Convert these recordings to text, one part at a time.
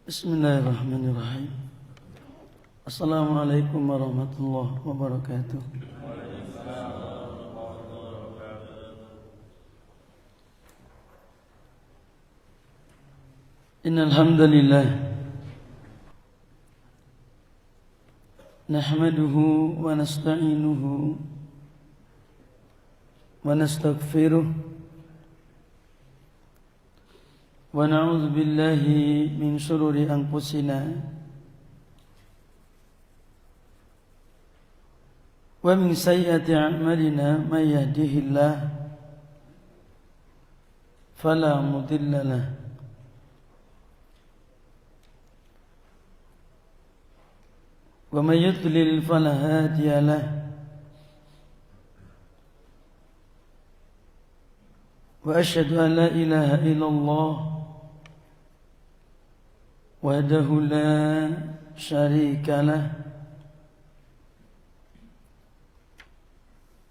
Bismillahirrahmanirrahim. Assalamualaikum warahmatullahi wabarakatuh. Innal hamdalillah nahmaduhu wa nasta'inuhu wa nastaghfiruh wa na'udzu billahi min shururi anfusina wa min sayyiati a'malina may yahdihillahu fala mudilla lahu wa may yudlil fala hadiya lahu wa asyhadu an la ilaha illallah wahdahu la syarika lah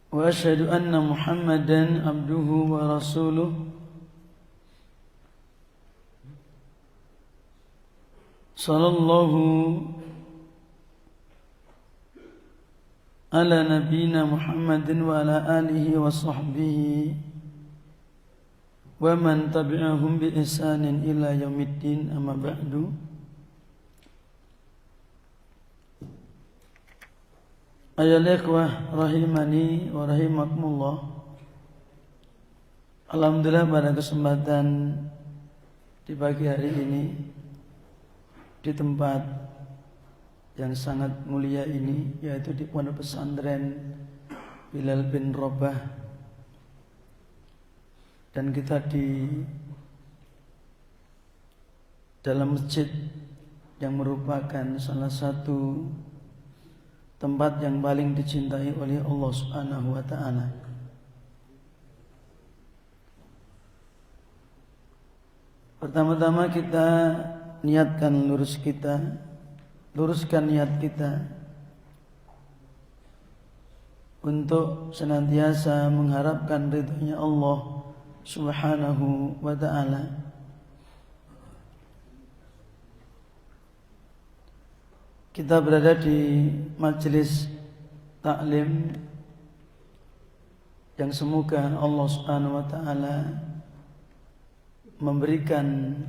wa asyhadu anna Muhammadan abduhu wa rasuluh sallallahu ala nabiyyina Muhammadin wa ala alihi wa sahbihi wa man tabi'ahum bi ihsanin ila yaumiddin, amma ba'du. Ayol ikhwah rahimani wa rahimakumullah. Alhamdulillah pada kesempatan di pagi hari ini di tempat yang sangat mulia ini, yaitu di Pondok Pesantren Bilal bin Rabah, dan kita di dalam masjid yang merupakan salah satu tempat yang paling dicintai oleh Allah Subhanahu wa taala. Pertama-tama kita luruskan niat kita untuk senantiasa mengharapkan ridhonya Allah Subhanahu wa ta'ala. Kita berada di majelis taklim yang semoga Allah Subhanahu wa ta'ala memberikan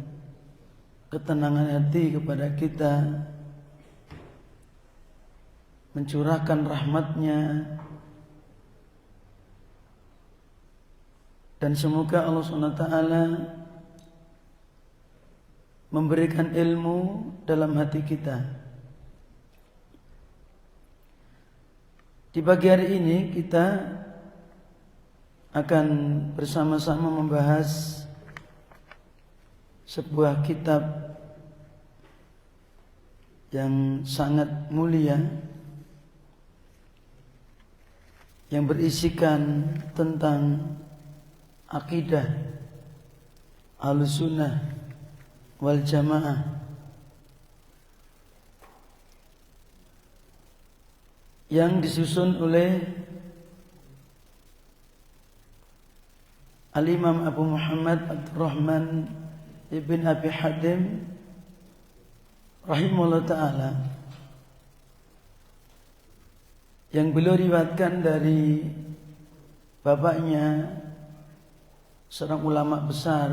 ketenangan hati kepada kita, mencurahkan rahmatnya, dan semoga Allah SWT memberikan ilmu dalam hati kita. Di pagi hari ini kita akan bersama-sama membahas sebuah kitab yang sangat mulia, yang berisikan tentang akidah Ahlussunnah wal Jamaah, yang disusun oleh Al-Imam Abu Muhammad Abdurrahman ibn Abi Hatim rahimahullah ta'ala, yang beliau riwayatkan dari bapaknya, seorang ulama besar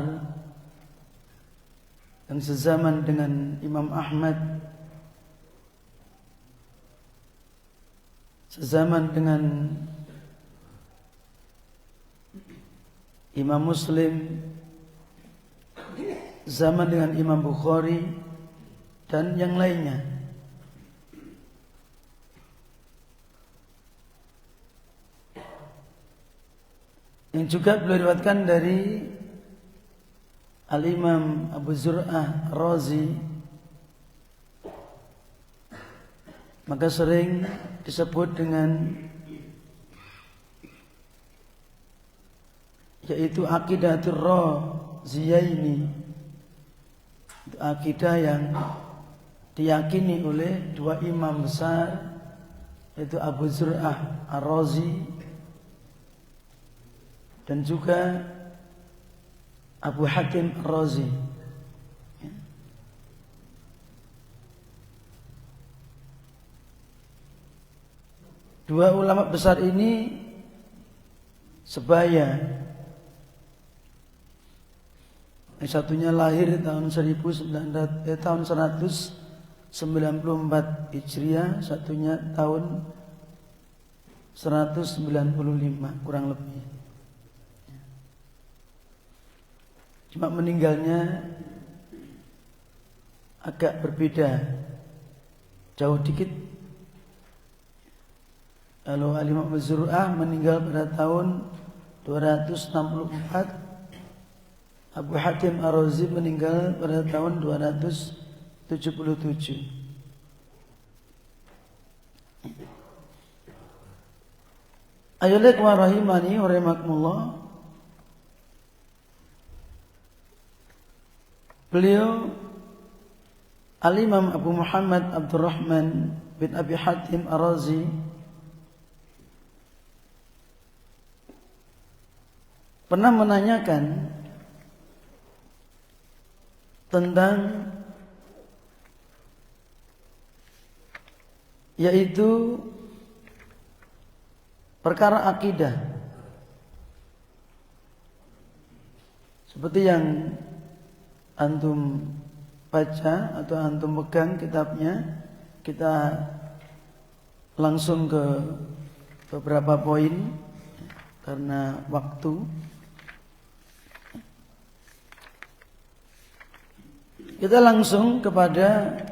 yang sezaman dengan Imam Ahmad, sezaman dengan Imam Muslim, zaman dengan Imam Bukhari dan yang lainnya. Yang juga beliau riwayatkan dari Al-Imam Abu Zur'ah Razi, maka sering disebut dengan yaitu Aqidatul Raziyaini, akidah yang diyakini oleh dua imam besar, yaitu Abu Zur'ah Ar-Razi dan juga Abu Hatim Ar-Razi. Dua ulama besar ini sebaya. Yang satunya lahir tahun 194 Hijriah, satunya tahun 195 kurang lebih. Cuma meninggalnya agak berbeda, jauh dikit. Lalu Al-Imam Az-Zur'ah meninggal pada tahun 264. Abu Hatim Ar-Razi meninggal pada tahun 277. Ayyuhal wa rahimani wa rahimakumullah. Beliau Al-Imam Abu Muhammad Abdurrahman bin Abi Hatim Ar-Razi pernah menanyakan tentang yaitu perkara akidah, seperti yang antum baca atau antum pegang kitabnya. Kita langsung ke beberapa poin karena waktu. Kita langsung kepada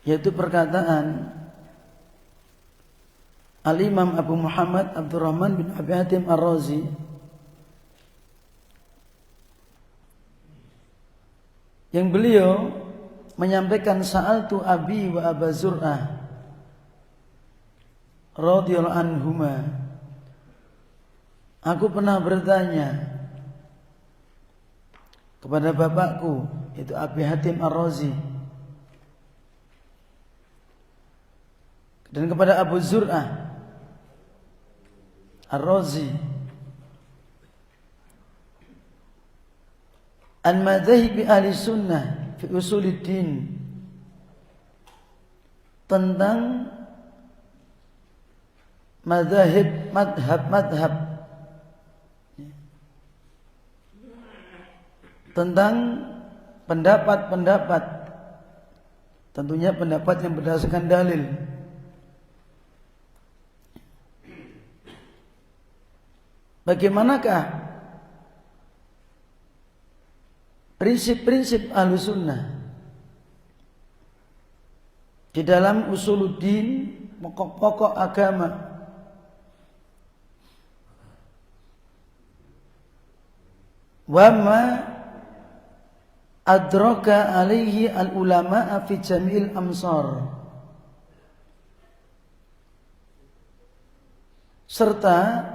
yaitu perkataan Al-Imam Abu Muhammad Abdurrahman bin Abi Hatim Ar-Razi yang beliau menyampaikan sa'altu abi wa Aba Zur'ah radhiyallahu anhuma. Aku pernah bertanya kepada bapakku, yaitu Abi Hatim Ar-Razi, dan kepada Abu Zur'ah Ar-Razi, an madhahibi ahli sunnah fi usuluddin, tentang madhab tentang pendapat-pendapat, tentunya pendapat yang berdasarkan dalil. Bagaimanakah prinsip-prinsip Ahlussunnah di dalam usuluddin, pokok-pokok agama, wa ma adraka alaihi al-ulama'a fi jami'il amsar, serta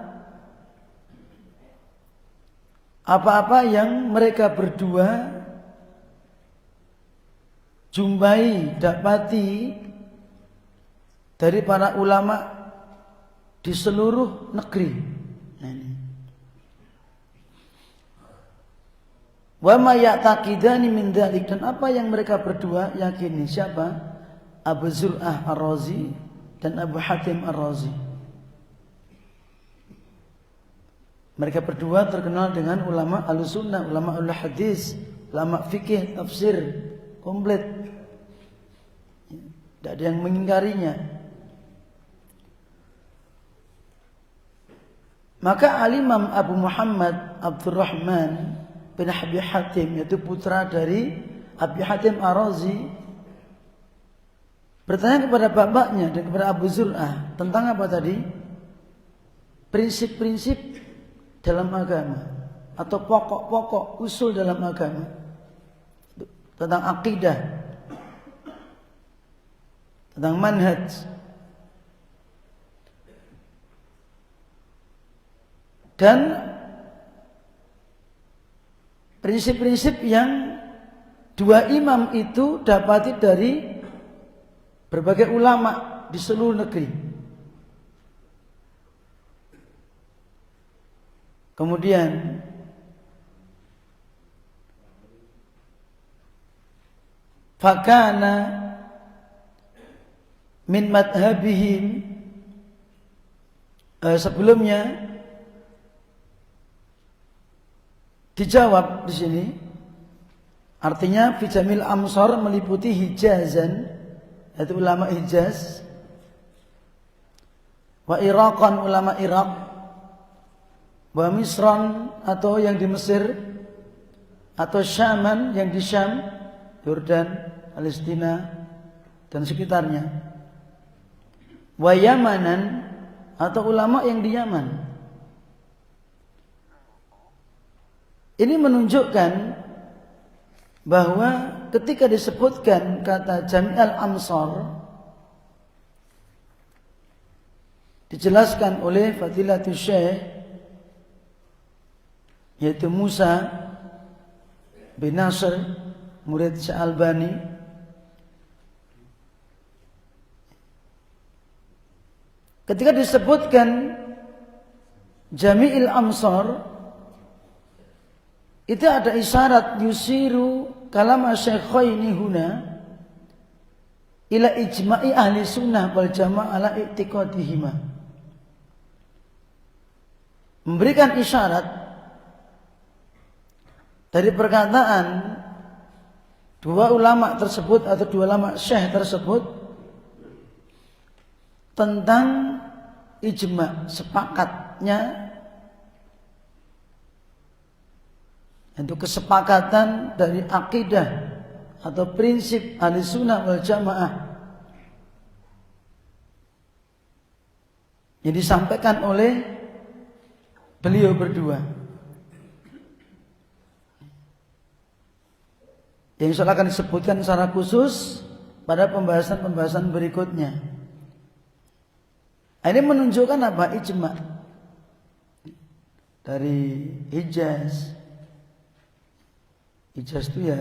apa-apa yang mereka berdua jumpai, dapati dari para ulama di seluruh negeri. Wa ma ya'taqidani min dzalik, dan apa yang mereka berdua yakini. Siapa? Abu Zur'ah Ar-Razi dan Abu Hatim Ar-Razi. Mereka berdua terkenal dengan ulama Ahlussunnah, ulama Al-Hadis, ulama fikih, tafsir, komplit. Tidak ada yang mengingkarinya. Maka Al-Imam Abu Muhammad Abdurrahman bin Abi Hatim, yaitu putra dari Abi Hatim Ar-Razi, bertanya kepada bapaknya dan kepada Abu Zur'ah tentang apa tadi? Prinsip-prinsip dalam agama atau pokok-pokok usul dalam agama, tentang akidah, tentang manhaj. Dan prinsip-prinsip yang dua imam itu dapati dari berbagai ulama di seluruh negeri. Kemudian fakana min madhabihim sebelumnya dijawab di sini. Artinya fi jamil amsar meliputi Hijazan, yaitu ulama Hijaz, wa Iraqan ulama Irak, wa Misran atau yang di Mesir, atau Syaman yang di Syam, Yordan, Palestina dan sekitarnya, wa Yamanan atau ulama yang di Yaman. Ini menunjukkan bahwa ketika disebutkan kata Jami'al Amsar, dijelaskan oleh Fadilatul Syekh, yaitu Musa bin Nasr, murid Syekh Albani, ketika disebutkan Jami'il Amsar, itu ada isyarat yusiru kalam asy-syaikhaini huna ila ijma'i ahli sunnah wal jamaah ala i'tiqadihima. Memberikan isyarat dari perkataan dua ulama tersebut atau dua ulama syekh tersebut tentang ijma', sepakatnya, itu kesepakatan dari akidah atau prinsip ahli sunnah wal jamaah yang disampaikan oleh beliau berdua, yang insyaallah akan disebutkan secara khusus pada pembahasan-pembahasan berikutnya. Ini menunjukkan apa? Ijma' dari Hijaz. Hijaz itu ya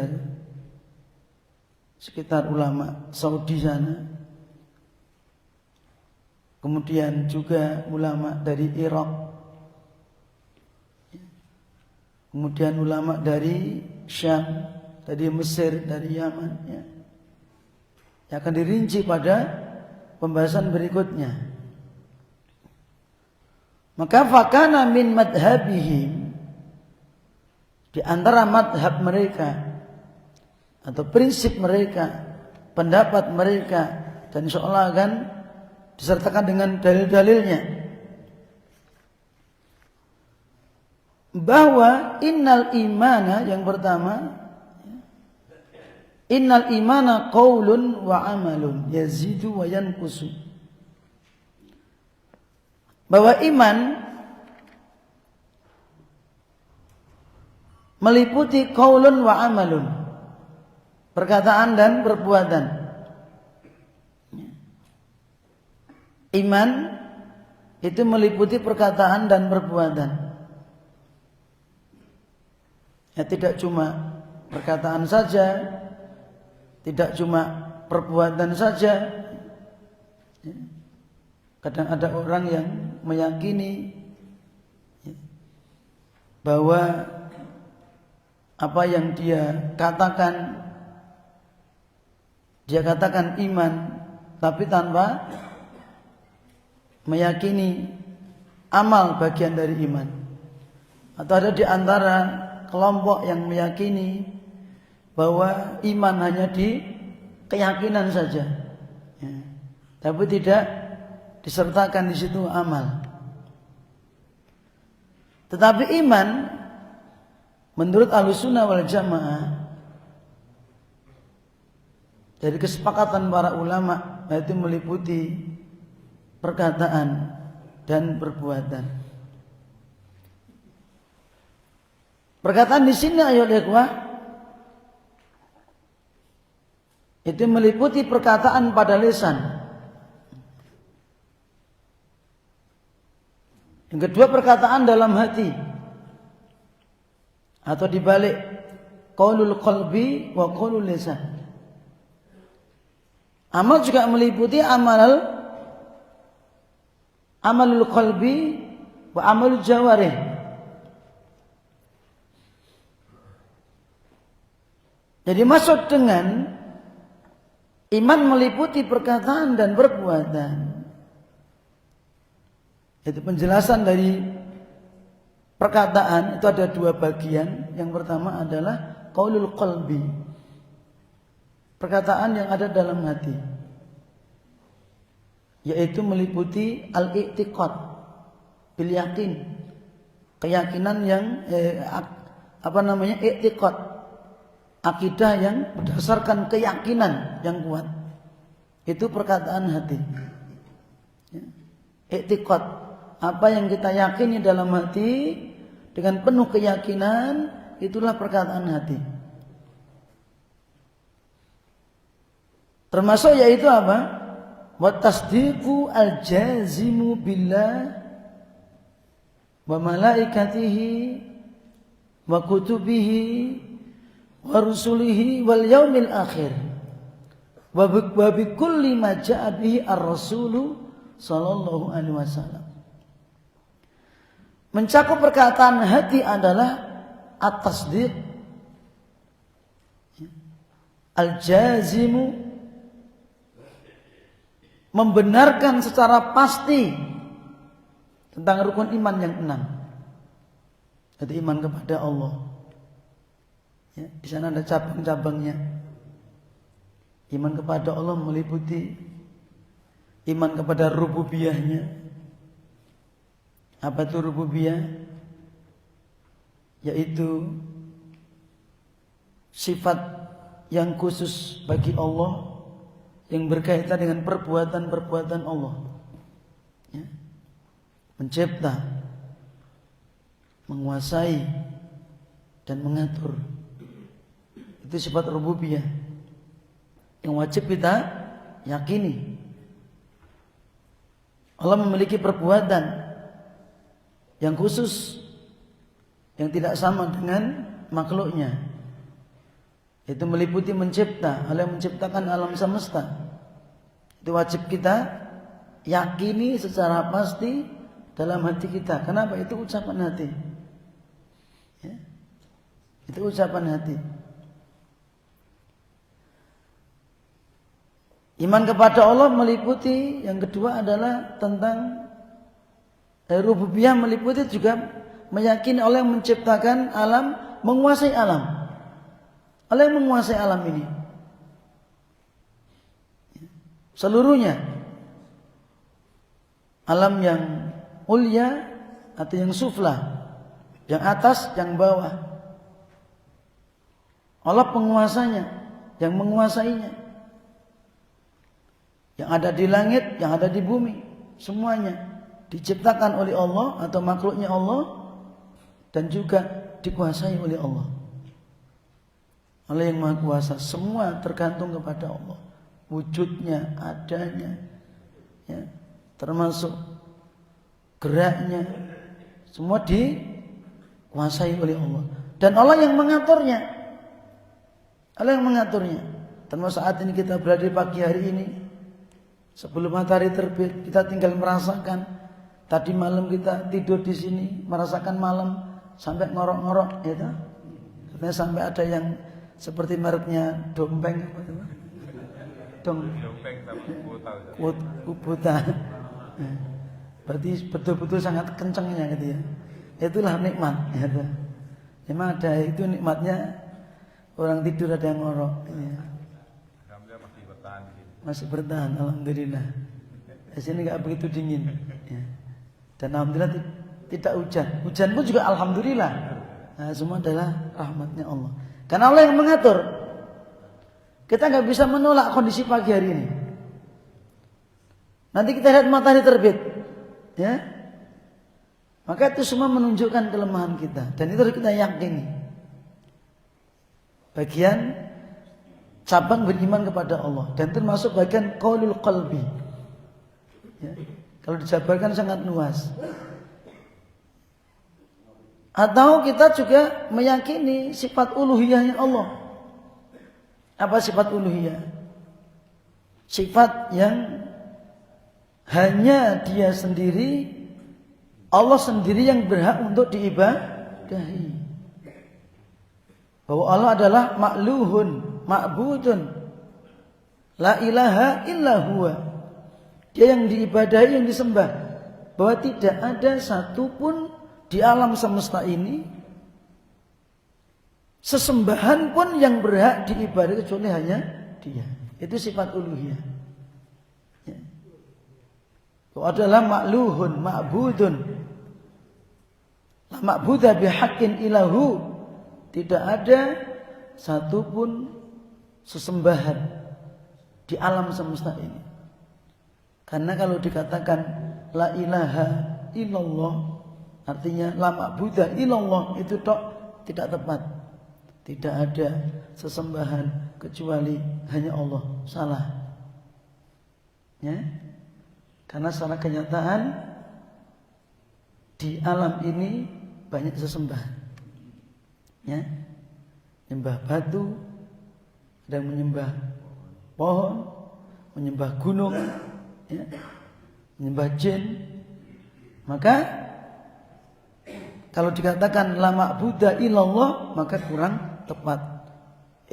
sekitar ulama Saudi sana. Kemudian juga ulama dari Irak. Kemudian ulama dari Syam, dari Mesir, dari Yaman, ya. Yang akan dirinci pada pembahasan berikutnya. Maka fakana min madhabihim, di antara madhab mereka atau prinsip mereka, pendapat mereka, dan insyaallah akan disertakan dengan dalil-dalilnya, bahwa innal imana, yang pertama, innal imana qaulun wa amalun yazidu wa yanqusu. Bahwa iman meliputi qaulun wa amalun, perkataan dan perbuatan. Iman itu meliputi perkataan dan perbuatan. Ya, tidak cuma perkataan saja, tidak cuma perbuatan saja. Kadang ada orang yang meyakini bahwa apa yang dia katakan iman, tapi tanpa meyakini amal bagian dari iman. Atau ada di antara kelompok yang meyakini bahwa iman hanya di keyakinan saja, ya, tapi tidak disertakan di situ amal. Tetapi iman menurut Ahlussunnah wal Jamaah, dari kesepakatan para ulama, yaitu meliputi perkataan dan perbuatan. Perkataan di sini ayo ikhwah, itu meliputi perkataan pada lisan. Yang kedua, perkataan dalam hati, atau dibalik, qaulul qalbi wa qaulul lisan. Amal juga meliputi amalul qalbi wa amalul jawarih. Jadi maksud dengan iman meliputi perkataan dan perbuatan. Itu penjelasan dari perkataan itu ada dua bagian. Yang pertama adalah qaulul qalbi, perkataan yang ada dalam hati, yaitu meliputi al-i'tiqad bil yakin, keyakinan yang i'tiqad, akidah yang berdasarkan keyakinan yang kuat. Itu perkataan hati. I'tiqad, apa yang kita yakini dalam hati dengan penuh keyakinan, itulah perkataan hati. Termasuk yaitu apa? Wa tasdiqu al-jazimu billah wa malaikatihi wa kutubihi wa rusulihi wal yaumil akhir wa bi kulli ma ja'a bihi ar-rasulu sallallahu alaihi wasallam. Mencakup perkataan hati adalah at-tasdiq al-jazimu, membenarkan secara pasti tentang rukun iman yang 6. Jadi iman kepada Allah. Ya, di sana ada cabang-cabangnya. Iman kepada Allah meliputi iman kepada rububiyahnya. Apa itu rububiyah? Yaitu sifat yang khusus bagi Allah yang berkaitan dengan perbuatan-perbuatan Allah. Ya. Mencipta, menguasai, dan mengatur. Itu sifat rububiyah yang wajib kita yakini. Allah memiliki perbuatan yang khusus, yang tidak sama dengan makhluknya. Itu meliputi mencipta, Allah yang menciptakan alam semesta. Itu wajib kita yakini secara pasti dalam hati kita. Kenapa? Itu ucapan hati. Ya. Itu ucapan hati. Iman kepada Allah meliputi, yang kedua adalah tentang rububiyah, meliputi juga meyakini Allah yang menciptakan alam, menguasai alam. Allah yang menguasai alam ini seluruhnya. Alam yang ulya atau yang sufla, yang atas, yang bawah. Allah penguasanya, yang menguasainya. Yang ada di langit, yang ada di bumi, semuanya diciptakan oleh Allah atau makhluknya Allah, dan juga dikuasai oleh Allah. Allah yang Maha Kuasa, semua tergantung kepada Allah. Wujudnya, adanya, ya, termasuk geraknya, semua dikuasai oleh Allah. Dan Allah yang mengaturnya. Allah yang mengaturnya. Termasuk saat ini kita berada di pagi hari ini, sebelum matahari terbit, kita tinggal merasakan. Tadi malam kita tidur di sini, merasakan malam sampai ngorok-ngorok, ya toh? Katanya sampai ada yang seperti mereknya dompeng, kubuta. Berarti betul-betul sangat kencengnya gitu ya. Itulah nikmat, ya toh? Memang ada itu nikmatnya, orang tidur ada yang ngorok. Ya. Masih bertahan, alhamdulillah. Di sini nggak begitu dingin. Ya. Dan alhamdulillah tidak hujan. Hujan pun juga alhamdulillah. Nah, semua adalah rahmatnya Allah. Karena Allah yang mengatur. Kita nggak bisa menolak kondisi pagi hari ini. Nanti kita lihat matahari terbit, ya. Maka itu semua menunjukkan kelemahan kita. Dan itu harus kita yakini. Bagian cabang beriman kepada Allah. Dan termasuk bagian qaulul qalbi. Ya. Kalau dijabarkan sangat luas. Atau kita juga meyakini sifat uluhiyahnya Allah. Apa sifat uluhiyah? Sifat yang hanya Dia sendiri, Allah sendiri yang berhak untuk diibadahi. Bahwa Allah adalah ma'luhun, ma'budun, la ilaha illa huwa. Dia yang diibadahi, yang disembah. bahwa tidak ada satupun di alam semesta ini sesembahan pun yang berhak diibadati kecuali hanya Dia. Itu sifat uluhiyah. Ya. Itu adalah ma'luhun, ma'budun. La ma'budah bihaqqin ilahu. Tidak ada satupun sesembahan di alam semesta ini. Karena kalau dikatakan la ilaha illallah, artinya la ma'budah illallah, itu tok tidak tepat. Tidak ada sesembahan kecuali hanya Allah. Salah. Ya. Karena secara kenyataan di alam ini banyak sesembahan. Ya. Menyembah batu, ada yang menyembah pohon, menyembah gunung, ya. Menyembah jin. Maka kalau dikatakan la ma'budah illallah, maka kurang tepat.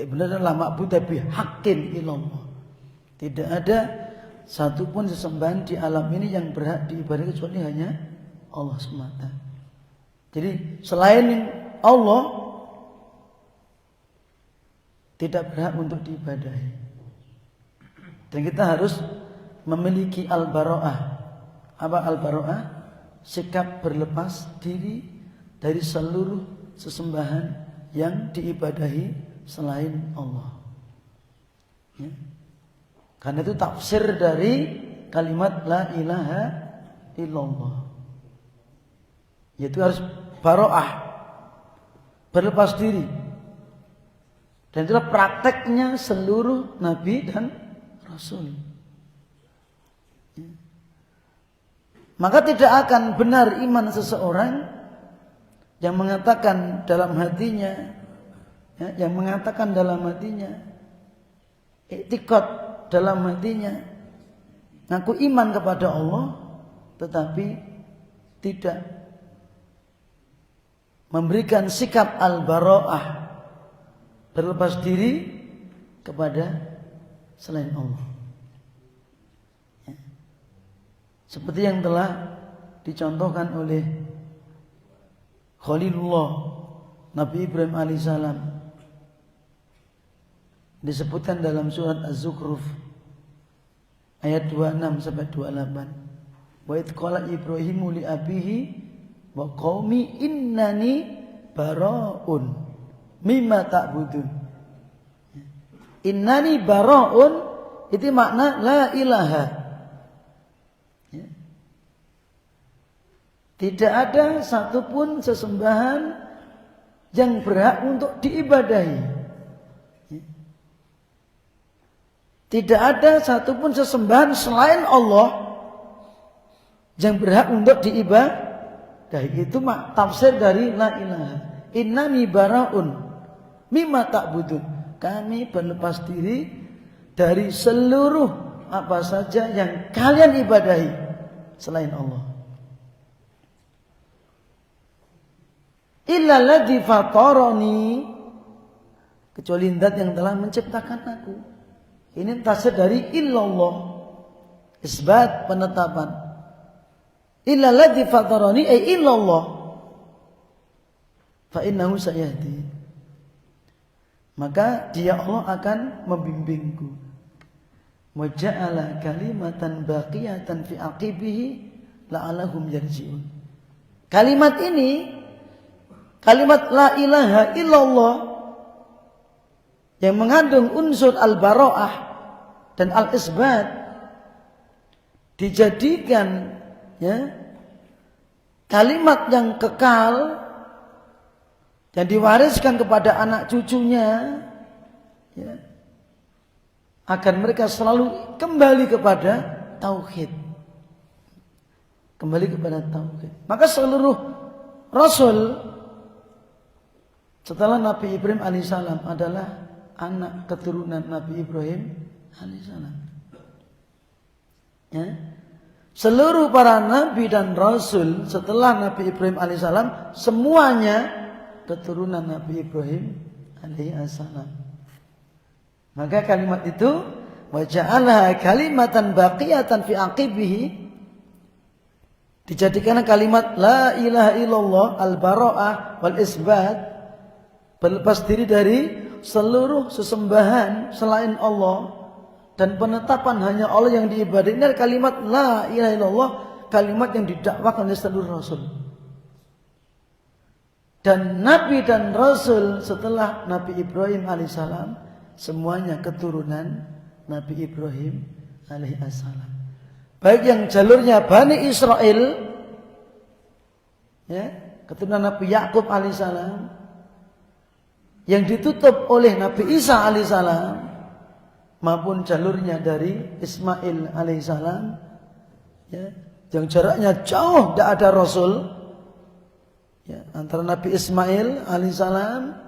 Benar la ma'budah bihaqqin illallah. Tidak ada satupun sesembahan di alam ini yang berhak diibadati kecuali hanya Allah semata. Jadi selain Allah tidak berhak untuk diibadahi. Dan kita harus memiliki al-bara'ah. Apa al-bara'ah? Sikap berlepas diri dari seluruh sesembahan yang diibadahi selain Allah. Ya. Karena itu tafsir dari kalimat la ilaha illallah. Yaitu harus bara'ah, berlepas diri. Dan itulah prakteknya seluruh nabi dan rasul. Ya. Maka tidak akan benar iman seseorang yang mengatakan dalam hatinya, ya, yang mengatakan dalam hatinya, i'tiqad dalam hatinya, ngaku iman kepada Allah, tetapi tidak memberikan sikap al-bara'ah, berlepas diri kepada selain Allah. Ya. Seperti yang telah dicontohkan oleh Khalilullah Nabi Ibrahim alaihissalam, disebutkan dalam surat Az-Zukhruf ayat 26 sampai 28. Wa idh qala Ibrahimu li abihi wa qaumi innani bara'un mimma ta'budun. Innani bara'un itu makna la ilaha. Tidak ada satupun sesembahan yang berhak untuk diibadahi. Tidak ada satupun sesembahan selain Allah yang berhak untuk diibadahi. Itu tafsir dari la ilaha. Innani bara'un mimma ta'budun. Kami berlepas diri dari seluruh apa saja yang kalian ibadahi selain Allah. Illa ladzi fatarani, kecuali zat yang telah menciptakan aku. Ini tafsir dari illallah, isbat penetapan. Illa ladzi fatarani ay illallah fa innahu sayahdi. Maka dia Allah akan membimbingku. Wa ja'ala kalimatan baqiyatan fi aqibihi la'allahum yarji'un. Kalimat ini, kalimat la ilaha illallah yang mengandung unsur al-bara'ah dan al-isbat, dijadikan ya kalimat yang kekal yang diwariskan kepada anak cucunya, ya, agar mereka selalu kembali kepada tauhid, kembali kepada tauhid. Maka seluruh rasul setelah Nabi Ibrahim alaihissalam adalah anak keturunan Nabi Ibrahim alaihissalam. Ya. Seluruh para nabi dan rasul setelah Nabi Ibrahim alaihissalam semuanya keturunan Nabi Ibrahim alaihissalam. Maka kalimat itu wa ja'alaha kalimatan baqiyatan fi aqibihi Dijadikan kalimat la ilaha illallah al-bara'ah wal isbat, berlepas diri dari seluruh sesembahan selain Allah dan penetapan hanya Allah yang diibadahi. Ini kalimat la ilaha illallah, kalimat yang didakwakan oleh seluruh rasul. Dan nabi dan rasul setelah Nabi Ibrahim alaihissalam semuanya keturunan Nabi Ibrahim alaihissalam. Baik yang jalurnya Bani Israel, ya, keturunan Nabi Yakub alaihissalam, yang ditutup oleh Nabi Isa alaihissalam, maupun jalurnya dari Ismail alaihissalam, ya, yang jaraknya jauh, tidak ada Rasul, ya, antara Nabi Ismail alaihissalam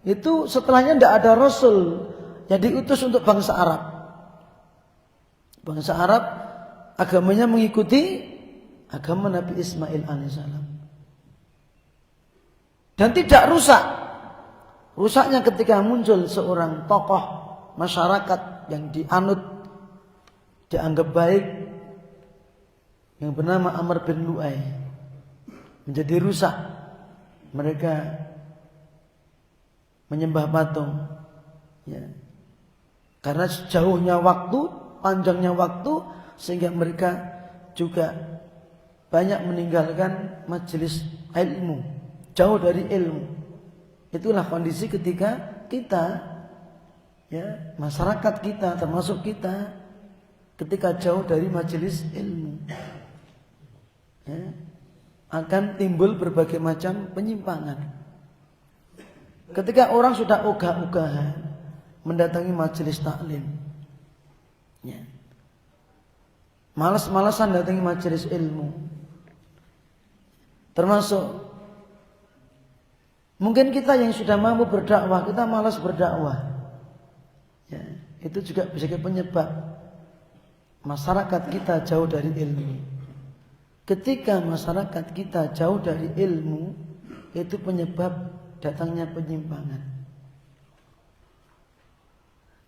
itu setelahnya tidak ada Rasul yang diutus untuk bangsa Arab. Bangsa Arab agamanya mengikuti agama Nabi Ismail alaihissalam dan tidak rusak. Rusaknya ketika muncul seorang tokoh masyarakat yang dianut, dianggap baik, yang bernama Amr bin Lu'ay, menjadi rusak. Mereka menyembah patung, ya, karena jauhnya waktu, panjangnya waktu, sehingga mereka juga banyak meninggalkan majelis ilmu, jauh dari ilmu. Itulah kondisi ketika kita, ya, masyarakat kita, termasuk kita, ketika jauh dari majelis ilmu, ya, akan timbul berbagai macam penyimpangan. Ketika orang sudah ogah-ogahan mendatangi majelis taklim, ya, malas-malasan datangi majelis ilmu, termasuk mungkin kita yang sudah mampu berdakwah, kita malas berdakwah, ya, itu juga bisa jadi penyebab masyarakat kita jauh dari ilmu. Ketika masyarakat kita jauh dari ilmu, itu penyebab datangnya penyimpangan.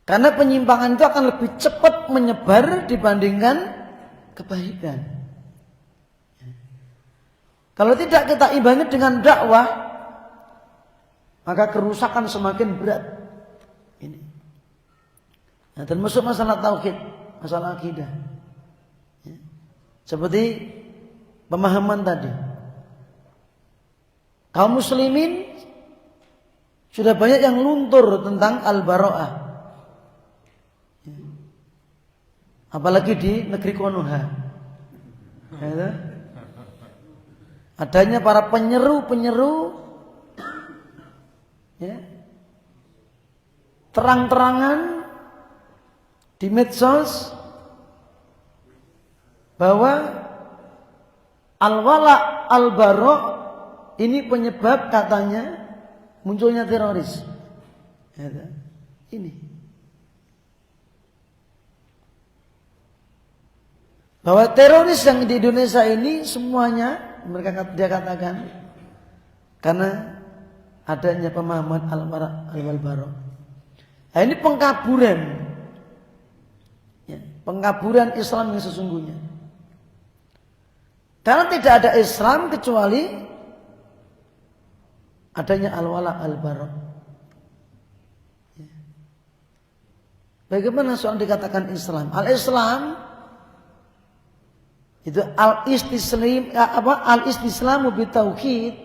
Karena penyimpangan itu akan lebih cepat menyebar dibandingkan kebaikan. Kalau tidak kita imbangi dengan dakwah, maka kerusakan semakin berat. Ini. Nah, termasuk masalah tauhid, masalah akidah. Ya. Seperti pemahaman tadi. Kaum muslimin sudah banyak yang luntur tentang al-bara'ah. Ya. Apalagi di negeri Konoha. Ya. Adanya para penyeru-penyeru, ya, terang-terangan di medsos bahwa al-wala al-bara ini penyebab katanya munculnya teroris. Ya, ini. Bahwa teroris yang di Indonesia ini semuanya dia katakan karena adanya pemahaman al-bara. Nah, ini pengkaburan, ya, pengkaburan Islam yang sesungguhnya. Karena tidak ada Islam kecuali adanya al-wala al-bara. Ya. Bagaimana soal dikatakan Islam? Al-Islam itu al-istislamu bitauhid.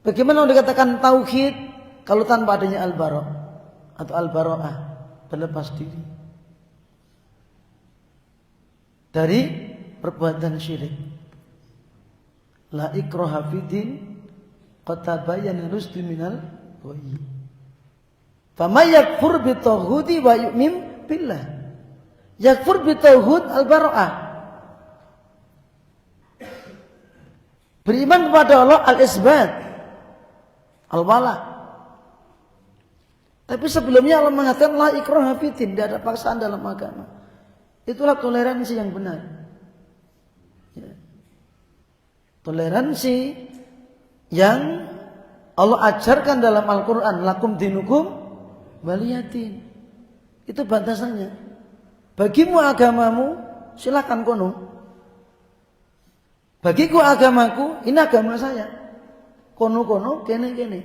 Bagaimana dikatakan tauhid kalau tanpa adanya al-bara atau al-bara'ah, berlepas diri dari perbuatan syirik. La ikraha fiddin qad tabayyana rusdu minal ghayy. Faman yakfur bitauhidi wa yu'min billah. Yakfur bitauhid al-bara'ah. Beriman kepada Allah al-isbat, al-wala. Tapi sebelumnya Allah mengatakan la ikraha fiddin, tidak ada paksaan dalam agama. Itulah toleransi yang benar. Ya. Toleransi yang Allah ajarkan dalam Al-Quran, lakum dinukum waliyatin. Itu batasannya. Bagimu agamamu, silakan kono. Bagiku agamaku, ini agama saya. Kono-kono, kene-kene.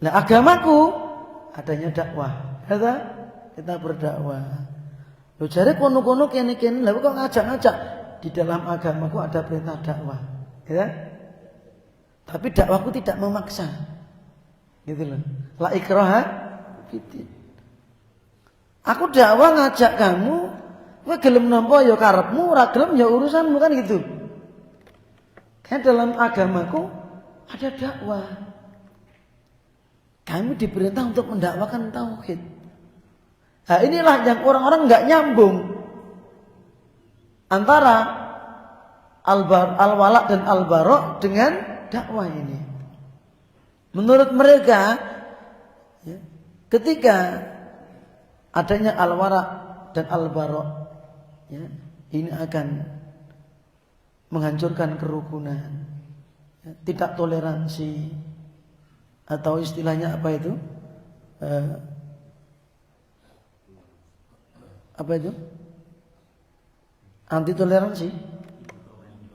Nah agamaku adanya dakwah. Kita berdakwah. Loh jare kono-kono kene-kene, lah kok ngajak-ngajak? Di dalam agamaku ada perintah dakwah. Ya? Tapi dakwahku tidak memaksa. Gitu loh. La ikraha fiddin. Aku dakwah ngajak kamu, kowe gelem nampa ya karepmu, ora gelem ya urusanmu kan gitu. Karena dalam agamaku ada dakwah. Kami diperintah untuk mendakwakan tauhid. Nah inilah yang orang-orang nggak nyambung antara al-wala dan al-bara dengan dakwah ini. Menurut mereka, ya, ketika adanya al-wala dan al-bara, ya, ini akan menghancurkan kerukunan, ya, tidak toleransi, atau istilahnya apa itu? Apa itu? Anti toleransi,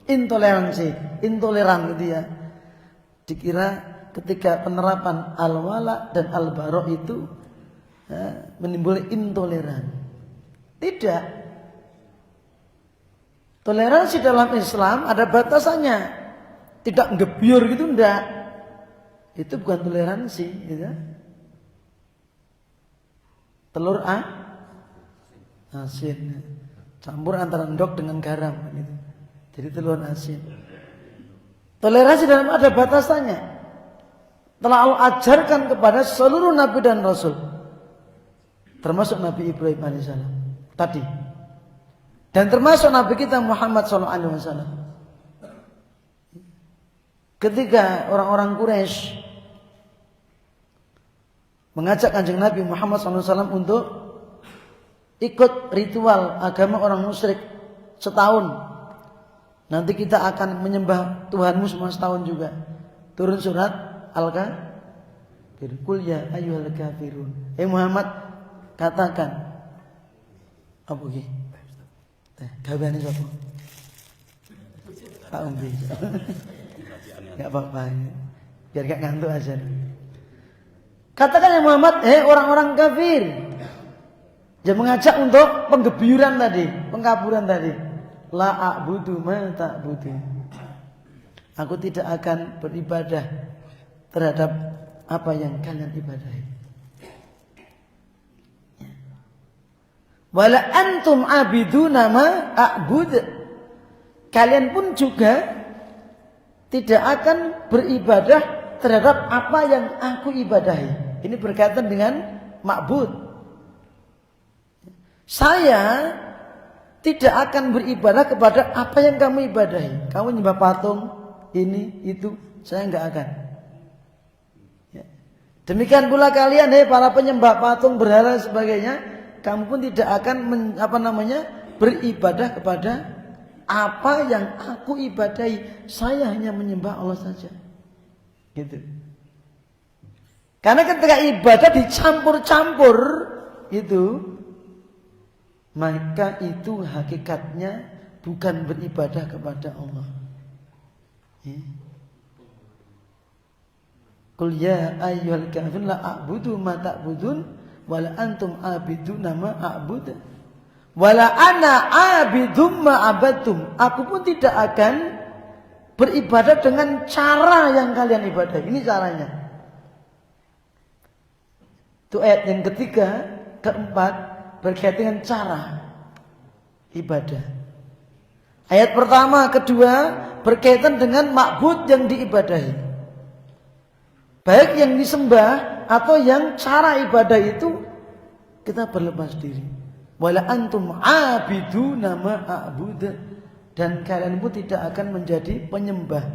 intoleran gitu ya. Dikira ketika penerapan al-wala dan al-bara itu menimbulkan intoleran. Tidak. Toleransi dalam Islam ada batasannya. Tidak ngebiur gitu enggak. Itu bukan toleransi, gitu. Telur asin. Campur antara endok dengan garam gitu. Jadi telur asin. Toleransi dalam ada batasannya. Telah Allah ajarkan kepada seluruh nabi dan rasul. Termasuk Nabi Ibrahim alaihissalam tadi. Dan termasuk Nabi kita Muhammad SAW. Ketika orang-orang Quraisy mengajak Kanjeng Nabi Muhammad SAW untuk ikut ritual agama orang musyrik setahun. Nanti kita akan menyembah Tuhanmu semua setahun juga. Turun surat Al-Kafir. Qul ya ayyuhal kafirun. Muhammad, katakan. Apa iki? Gaweane sapa? Pak Umbi. Enggak apa-apa. Biar gak ngantuk aja. Katakan ya Muhammad, orang-orang kafir. Dia mengajak untuk penggebyuran tadi, pengkaburan tadi. La a'budu ma ta'budu. Aku tidak akan beribadah terhadap apa yang kalian ibadahi. Wala antum abiduna ma a'bud. Kalian pun juga tidak akan beribadah terhadap apa yang aku ibadahi. Ini berkaitan dengan ma'bud. Saya tidak akan beribadah kepada apa yang kamu ibadahi. Kamu nyembah patung, ini, itu, saya enggak akan. Ya. Demikian pula kalian, para penyembah patung, berhala dan sebagainya, kamu pun tidak akan beribadah kepada apa yang aku ibadahi. Saya hanya menyembah Allah saja. Gitu. Karena ketika ibadah dicampur-campur itu, maka itu hakikatnya bukan beribadah kepada Allah. Qul ya ayyuhal kafirun la a'budu ma ta'budun wala antum abiduna ma a'bud wala ana abidum ma abadtum. Aku pun tidak akan beribadah dengan cara yang kalian ibadah. Ini caranya. Itu ayat yang ketiga, keempat berkaitan dengan cara ibadah. Ayat pertama, kedua berkaitan dengan ma'bud yang diibadahi. Baik yang disembah atau yang cara ibadah itu kita berlepas diri. Wala antum abiduna ma a'bud. Dan kalian pun tidak akan menjadi penyembah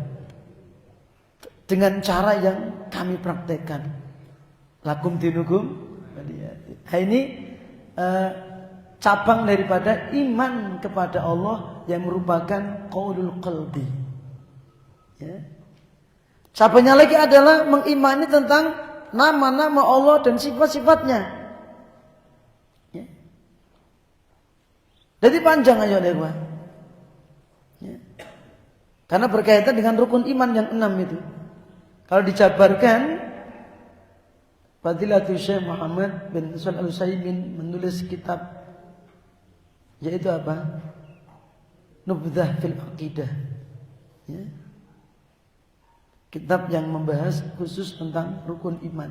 dengan cara yang kami praktekkan. Lakum dinukum. Nah, ini cabang daripada iman kepada Allah yang merupakan qaulul qalbi. Ya. Cabangnya lagi adalah mengimani tentang nama-nama Allah dan sifat-sifatnya. Ya. Jadi panjang aja deh, Karena berkaitan dengan rukun iman yang 6 itu. Kalau dijabarkan, Fadilatul Syekh Muhammad bin Shalih Al-Utsaimin menulis kitab, yaitu apa? Nubdzah fil Aqidah. Ya. Kitab yang membahas khusus tentang rukun iman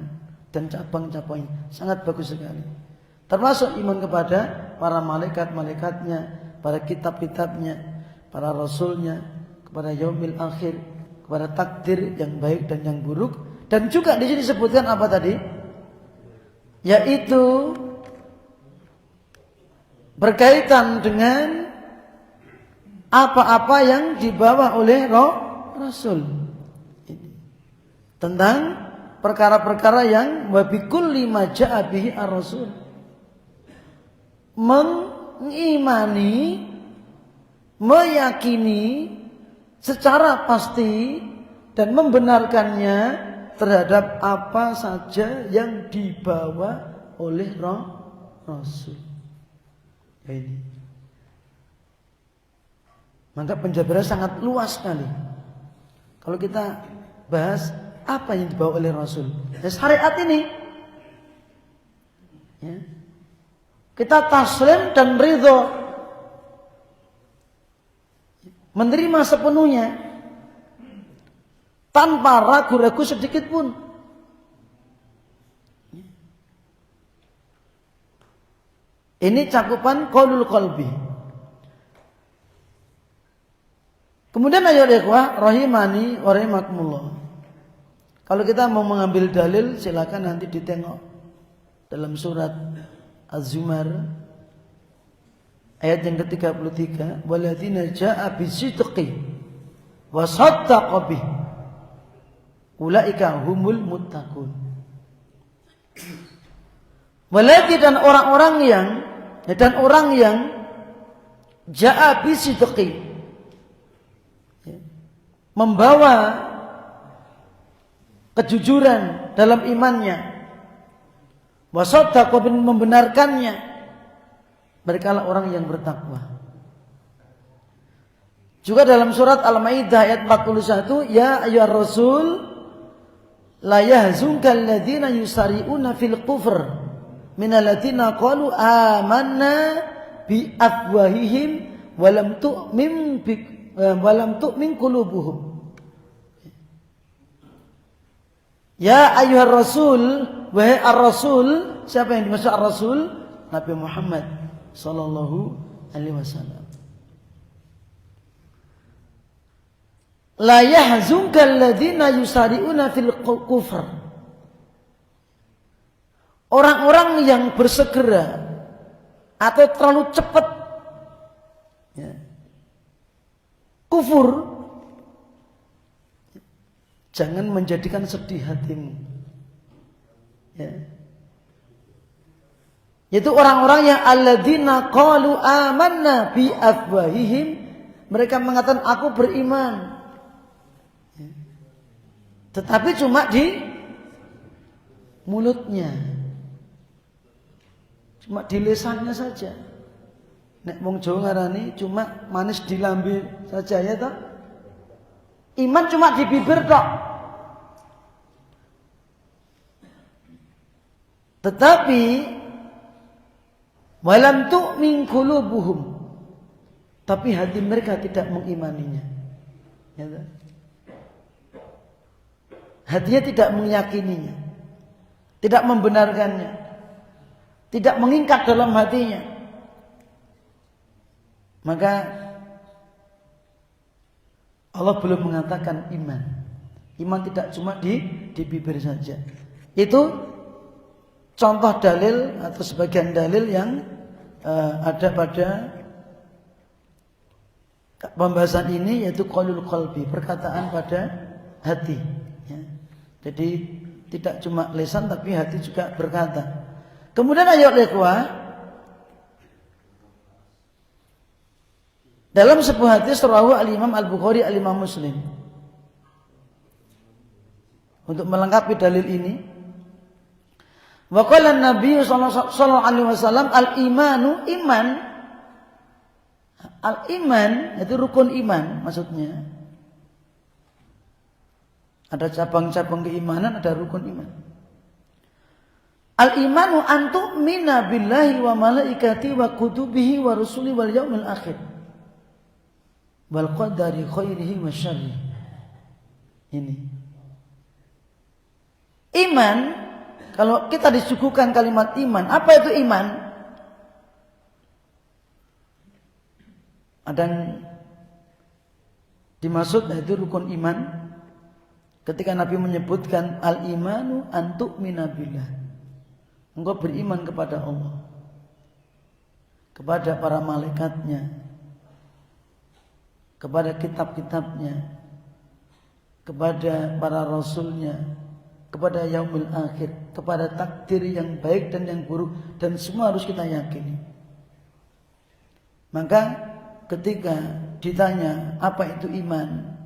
dan cabang-cabangnya. Sangat bagus sekali. Termasuk iman kepada para malaikat-malaikatnya, para kitab-kitabnya, para rasulnya, kepada yaumil akhir, kepada takdir yang baik dan yang buruk. Dan juga di sini disebutkan apa tadi? Yaitu berkaitan dengan apa-apa yang dibawa oleh Rasul. Tentang perkara-perkara yang wabikulli ma ja'a bihi ar-rasul. Mengimani, meyakini secara pasti dan membenarkannya terhadap apa saja yang dibawa oleh Rasul. Ya ini. Maka penjabaran sangat luas sekali. Kalau kita bahas apa yang dibawa oleh Rasul, ya, syariat ini, ya, kita taslim dan ridho, menerima sepenuhnya tanpa ragu-ragu sedikit pun. Ini cakupan qaulul qalbi. Kemudian ayat ikhwah rahimani wa rahimakumullah. Kalau kita mau mengambil dalil, silakan nanti ditengok dalam surat Az-Zumar ayat yang ke-33, walladzina jaa'a bisidqi wa saddaqa bih ulaika humul muttaqun. Waladzina dan orang yang jaa'a bisidqi, membawa kejujuran dalam imannya, wasaddaqa membenarkannya, mereka lah orang yang bertakwa. Juga dalam surat Al-Maidah ayat 41, ya ayyuhar rasul la yahzunka alladziina yusari'una fil kufr minal ladziina qalu amanna bi afwahihim walam tu'min qulubuhum. Ya ayyuhar rasul, wahai ar-rasul. Siapa yang dimaksud ar-rasul? Nabi Muhammad sallallahu alaihi wasallam. La yahzunka alladziina yusari'una fil kufr. Orang-orang yang bersegera atau terlalu cepat, ya, kufur, jangan menjadikan sedih hatimu. Ya. Yaitu orang-orang yang alladzina qalu amanna bi afwahihim, mereka mengatakan aku beriman, ya, tetapi cuma di mulutnya, cuma di lisannya saja. Nek wong Jawa ngarani cuma manis di lambe saja, ya toh. Iman cuma di bibir tok. Tetapi walam tu'min qulubuhum, tapi hati mereka tidak mengimaninya. Ya, hatinya tidak meyakininya, tidak membenarkannya, tidak mengingkat dalam hatinya. Maka Allah belum mengatakan iman. Iman tidak cuma di bibir saja. Itu contoh dalil atau sebagian dalil yang ada pada pembahasan ini, yaitu qaulul qalbi, perkataan pada hati. Ya. Jadi tidak cuma lisan tapi hati juga berkata. Kemudian ayat ikhwah, dalam sebuah hadis rawahu al-Imam Al-Bukhari, al-Imam Muslim. Untuk melengkapi dalil ini, wa qala an-nabiy sallallahu alaihi wasallam al-imanu iman. Al-iman itu rukun iman maksudnya. Ada cabang-cabang keimanan, ada rukun iman. Al-imanu an tu'mina billahi wa malaikati wa kutubihi wa rusuli wal yaumil akhir. Wal qadari khairihi wa syarrihi. Ini. Iman, kalau kita disuguhkan kalimat iman, apa itu iman? Ada yang dimaksud yaitu rukun iman. Ketika Nabi menyebutkan al-imanu an tu'mina billah. Engkau beriman kepada Allah, kepada para malaikatnya, kepada kitab-kitabnya, kepada para rasulnya, kepada yaumil akhir, kepada takdir yang baik dan yang buruk, dan semua harus kita yakini. Maka ketika ditanya apa itu iman,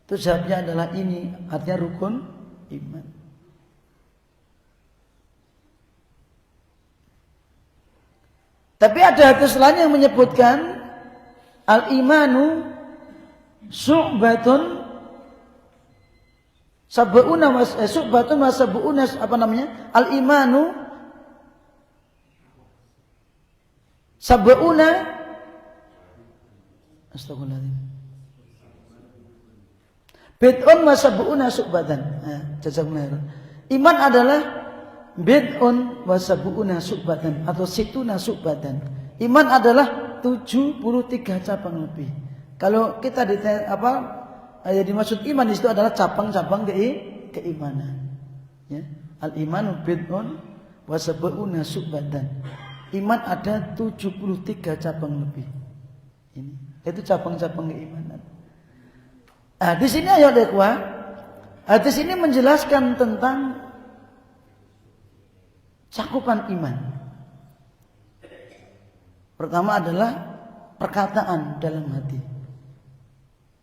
itu jawabnya adalah ini, artinya rukun iman. Tapi ada hadis lain yang menyebutkan al-imanu syu'batun sab'una wa sab'una, apa namanya? Al-imanu sab'una, astagfirullahaladzim, bid'un wa sab'una syu'batan. Jazakumullah. Iman adalah bid'un wa sab'una syu'batan atau situna syu'batan. Iman adalah 73 cabang lebih. Kalau kita yang dimaksud iman di situ adalah cabang-cabang keimanan. Ya. Al-imanu bid'un wa sab'una syu'batan. Iman ada 73 cabang lebih. Ini itu cabang-cabang keimanan. Di sini ayat ikhwah, hadis ini menjelaskan tentang cakupan iman. Pertama adalah perkataan dalam hati.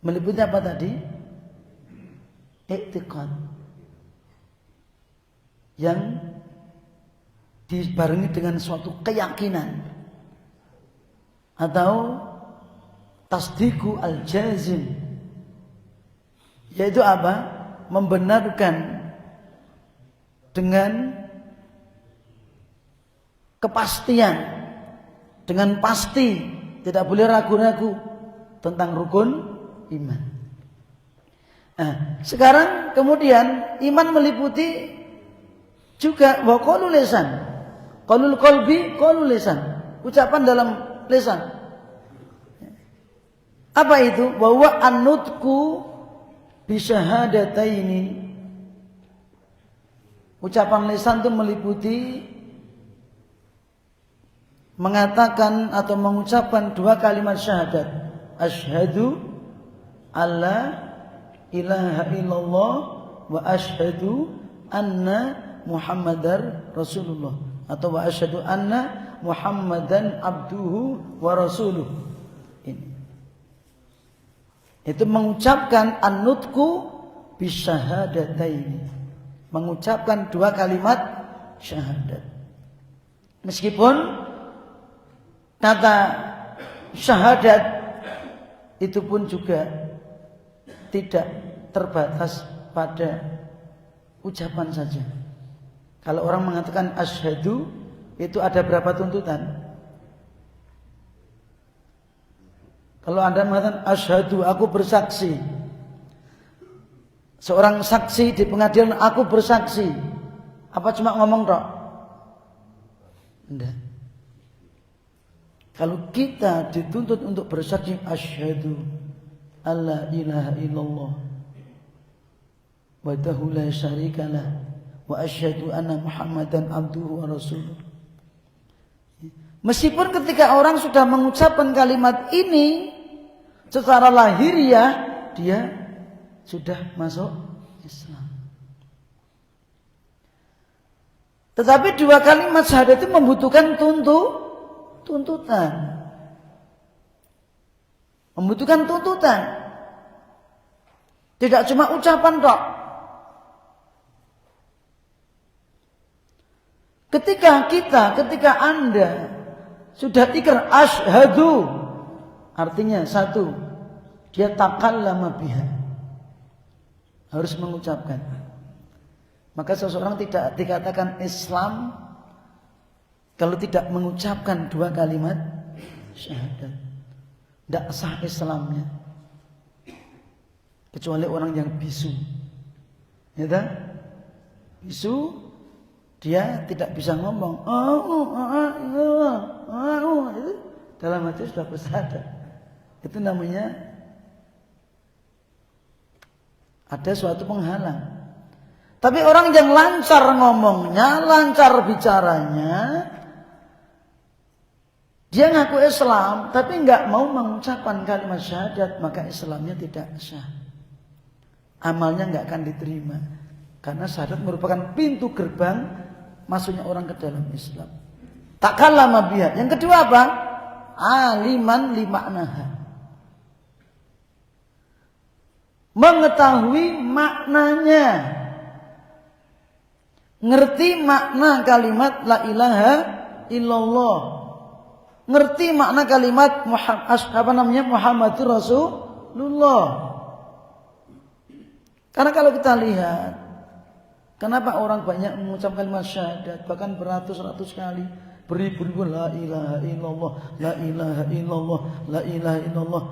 Meliputi apa tadi? I'tiqad. Yang dibarengi dengan suatu keyakinan. Atau tasdiqu al-jazim. Yaitu apa? Membenarkan dengan kepastian, dengan pasti, tidak boleh ragu-ragu tentang rukun iman. Sekarang kemudian iman meliputi juga wa qaulul lisan, qaulul qalbi, qaulul lisan, ucapan dalam lisan. Apa itu? Wa huwa an-nutqu bisyahadataini. Ucapan lisan itu meliputi mengatakan atau mengucapkan dua kalimat syahadat. Asyhadu alla ilaha illallah wa asyhadu anna Muhammadar Rasulullah, atau wa asyhadu anna Muhammadan abduhu wa rasuluh. Ini itu mengucapkan an-nutqu bisyahadataini, mengucapkan dua kalimat syahadat. Meskipun kata syahadat itu pun juga tidak terbatas pada ucapan saja. Kalau orang mengatakan asyhadu, itu ada berapa tuntutan? Kalau Anda mengatakan asyhadu, aku bersaksi. Seorang saksi di pengadilan, aku bersaksi. Apa cuma ngomong tok? Tidak. Kalau kita dituntut untuk bersaksi asyhadu alla ilaha illallah wahdahu la syarikalah wa asyhadu anna Muhammadan abduhu wa rasuluh. Meskipun ketika orang sudah mengucapkan kalimat ini secara lahiriah, dia sudah masuk Islam. Tetapi dua kalimat syahadat itu membutuhkan tuntutan. Membutuhkan tuntutan. Tidak cuma ucapan tok. Ketika Anda sudah ikrar asyhadu, artinya satu, dia takallama biha, harus mengucapkan. Maka seseorang tidak dikatakan Islam kalau tidak mengucapkan 2 kalimat syahadat. Tidak sah Islamnya. Kecuali orang yang bisu. Ya tak? Bisu, dia tidak bisa ngomong. Itu dalam hati sudah bersyahadat. Itu namanya ada suatu penghalang. Tapi orang yang lancar ngomongnya, lancar bicaranya, dia ngaku Islam, tapi nggak mau mengucapkan kalimat syahadat, maka Islamnya tidak sah. Amalnya nggak akan diterima, karena syahadat merupakan pintu gerbang masuknya orang ke dalam Islam. Takallama biha. Yang kedua apa? Aliman limaknaha. Mengetahui maknanya. Ngerti makna kalimat la ilaha illallah. Ngerti makna kalimat Muhammadur Rasulullah. Karena kalau kita lihat, kenapa orang banyak mengucapkan kalimat syahadat, bahkan beratus-ratus kali, beribu-ribu la ilaha illallah, la ilaha illallah, la ilaha illallah.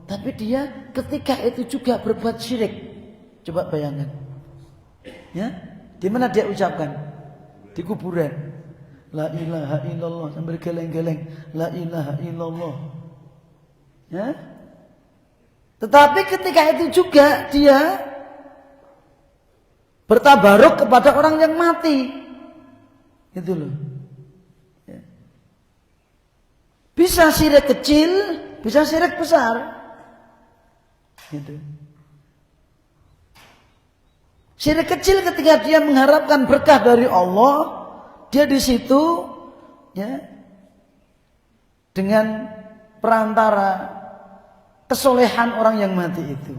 Tapi dia ketika itu juga berbuat syirik. Coba bayangkan. Ya? Di mana dia ucapkan? Di kuburan. La ilaha illallah sambil geleng-geleng. La ilaha illallah. Ya? Tetapi ketika itu juga dia bertabaruk kepada orang yang mati. Gitu loh. Ya. Bisa syirik kecil, bisa syirik besar. Gitu. Syirik kecil ketika dia mengharapkan berkah dari Allah, dia di situ ya dengan perantara kesolehan orang yang mati itu.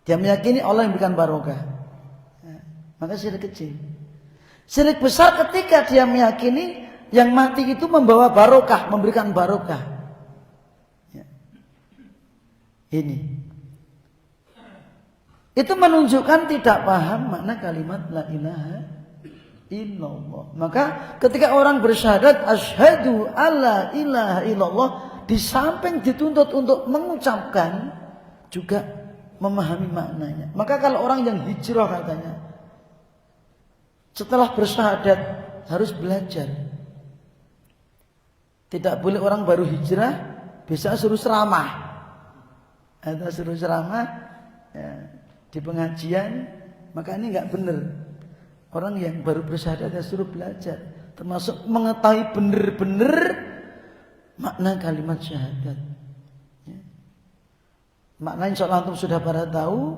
Dia meyakini Allah yang berikan barokah. Ya, maka syirik kecil. Syirik besar ketika dia meyakini yang mati itu membawa barokah, memberikan barokah. Ya. Ini. Itu menunjukkan tidak paham makna kalimat la ilaha illallah. Maka ketika orang bersyahadat asyhadu alla ilaha illallah, di samping dituntut untuk mengucapkan, juga memahami maknanya. Maka kalau orang yang hijrah katanya, setelah bersyahadat harus belajar. Tidak boleh orang baru hijrah bisa suruh ceramah. Atau suruh ceramah ya, di pengajian, maka ini enggak benar. Orang yang baru bersyahadat dia suruh belajar, termasuk mengetahui benar-benar makna kalimat syahadat. Ya. Makna insyaallah antum sudah pada tahu,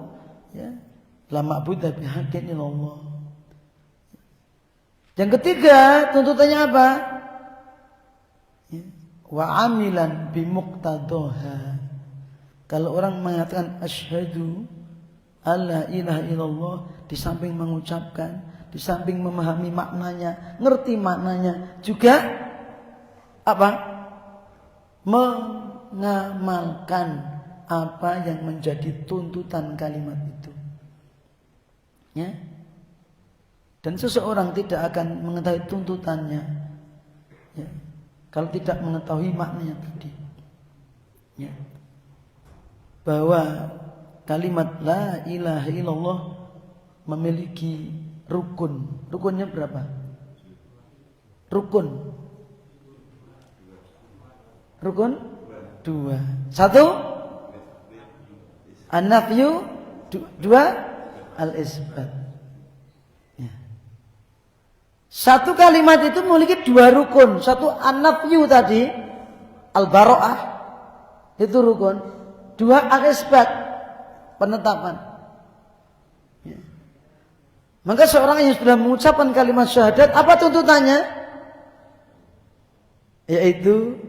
ya. La ma'budu bihaqqin illallah. Yang ketiga, tuntutannya apa? Ya. Wa amilan bimuqtadaha. Kalau orang mengatakan asyhadu alla ilaha illallah, di samping mengucapkan, di samping memahami maknanya, ngerti maknanya, juga apa? Mengamalkan apa yang menjadi tuntutan kalimat itu. Ya. Dan seseorang tidak akan mengetahui tuntutannya, ya, kalau tidak mengetahui maknanya tadi. Ya. Bahwa kalimat la ilaha illallah memiliki rukun. Rukunnya berapa? Rukun 2. 1 an-nafyu, 2 al-isbat. Ya. Satu kalimat itu memiliki 2 rukun. 1 an-nafyu tadi, al-bara'ah, itu rukun. 2 al-isbat, penetapan. Ya. Maka seorang yang sudah mengucapkan kalimat syahadat, apa tuntutannya? Yaitu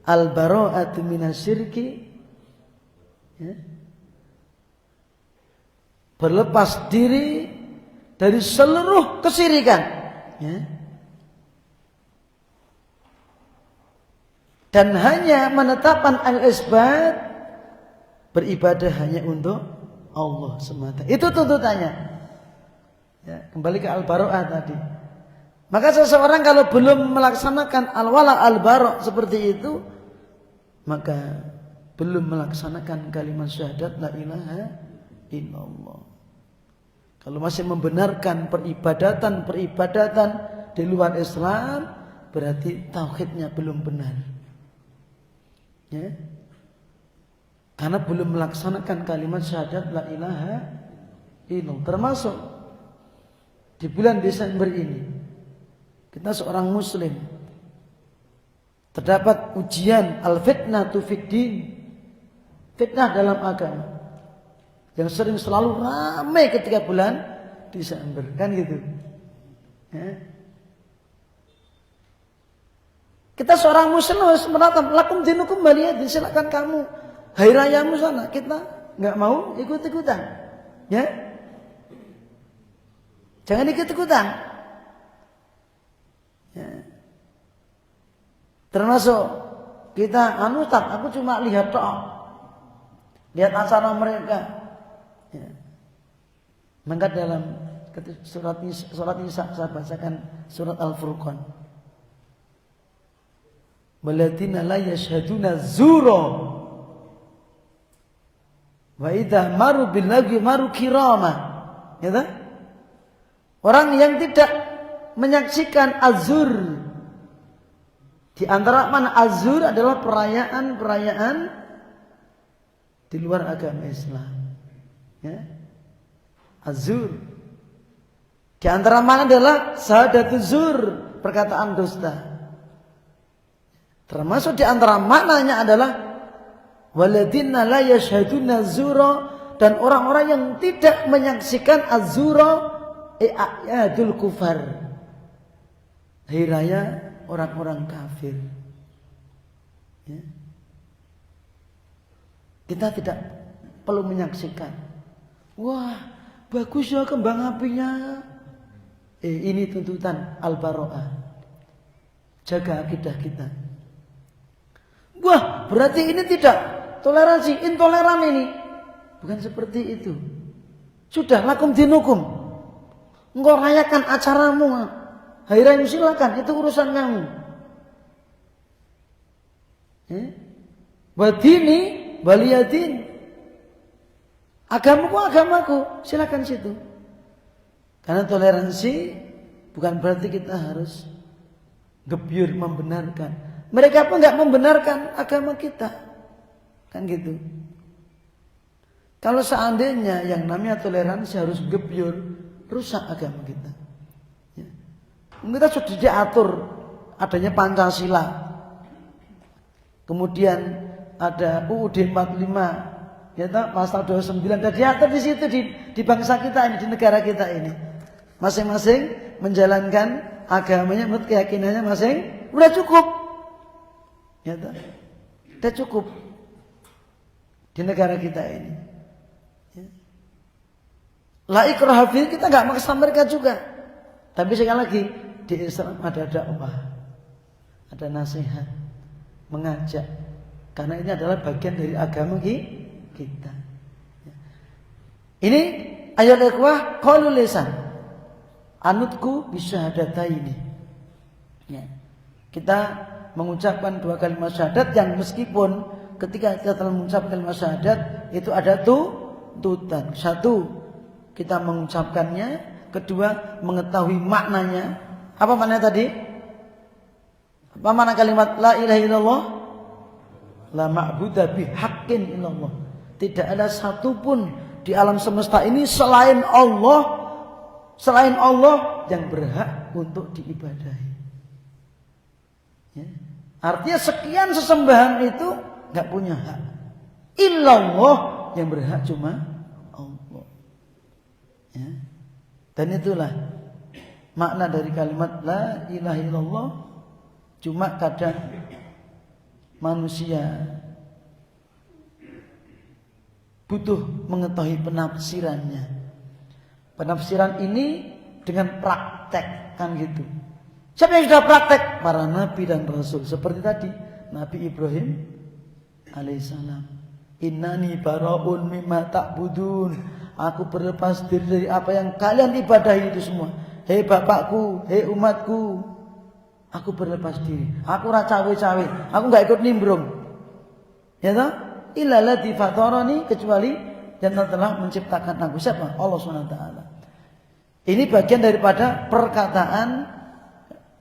al-bara'atu minasyirki, ya, berlepas diri dari seluruh kesyirikan, ya. Dan hanya menetapkan al-isbat, beribadah hanya untuk Allah semata. Itu tuntutannya. Ya, kembali ke al-bara'ah tadi. Maka seseorang kalau belum melaksanakan al-wala al-bara' seperti itu, maka belum melaksanakan kalimat syahadat la ilaha illallah. Kalau masih membenarkan peribadatan di luar Islam, berarti tauhidnya belum benar. Ya. Karena belum melaksanakan kalimat syahadat la ilaha illallah. Termasuk di bulan Desember ini, kita seorang muslim terdapat ujian al-fitnatu fid-din, fitnah dalam agama, yang sering selalu ramai ketika bulan Desember, kan gitu. Ya. Kita seorang muslim harus menatap lakum dinukum waliyadin, silakan kamu hari rayamu sana, kita nggak mau ikut-ikutan, ya. Jangan ikut-ikutan. Ya. Termasuk kita aku cuma lihat lihat acara mereka. Ya. Maka dalam surat Nisa saya bacakan surat Al-Furqan. Walladzina la yashhaduna zura wa idza maru bil lagwi maru kirama. Ya tak? Orang yang tidak menyaksikan azur. Di antara mana azur adalah perayaan-perayaan di luar agama Islam. Ya. Azur. Di antara mana adalah syahadatuz zur, perkataan dusta. Termasuk di antara maknanya adalah waladina la yashhaduna zura, dan orang-orang yang tidak menyaksikan azura a'yadul kufar, hari raya orang-orang kafir. Ya. Kita tidak perlu menyaksikan. Wah, bagus ya kembang apinya. Ini tuntutan al-bara'ah. Jaga akidah kita. Wah, berarti ini tidak toleransi, intoleran ini. Bukan seperti itu. Sudah lakum dinukum. Engkau rayakan acaramu, hari raya silakan, itu urusan kamu. Wadini waliyadin, agamaku, silakan situ. Karena toleransi bukan berarti kita harus gebyur membenarkan. Mereka pun nggak membenarkan agama kita, kan gitu. Kalau seandainya yang namanya toleransi harus gebyur, rusak agama kita. Ya. Kita sudah diatur adanya Pancasila, kemudian ada UUD 45, ya tak, pasal 29, dan diatur di situ di bangsa kita ini, di negara kita ini, masing-masing menjalankan agamanya menurut keyakinannya masing, udah cukup, ya tak, udah cukup di negara kita ini. La ikraha fi, kita enggak maksa mereka juga. Tapi sekali lagi di Islam ada dakwah, ada nasihat, mengajak. Karena ini adalah bagian dari agama kita. Ini ayat ikhwah qaulul lisan. Anutku bisyahadataini. Ya. Kita mengucapkan dua kalimat syahadat yang meskipun ketika kita telah mengucapkan kalimat syahadat itu ada tuntutan. Satu, kita mengucapkannya. Kedua, mengetahui maknanya. Apa maknanya tadi? Apa makna kalimat la ilaha illallah? La ma'budu bihaqqin illallah. Tidak ada satupun di alam semesta ini selain Allah yang berhak untuk diibadahi. Ya. Artinya sekian sesembahan itu enggak punya hak. Illallah, yang berhak cuma ya. Dan itulah makna dari kalimat la ilaha illallah. Cuma kadang manusia butuh mengetahui penafsirannya. Penafsiran ini dengan praktek, kan gitu. Siapa yang sudah praktek? Para nabi dan rasul. Seperti tadi Nabi Ibrahim alaihissalam. Innani bara'un mimma ta'budun. Aku berlepas diri dari apa yang kalian ibadahi itu semua. Hei bapakku, hei umatku, aku berlepas diri. Aku ora cawe-cawe, aku enggak ikut nimbrung. Ya toh? Illa ladzi fatarani, kecuali yang telah menciptakan aku. Siapa? Allah Subhanahu wa taala. Ini bagian daripada perkataan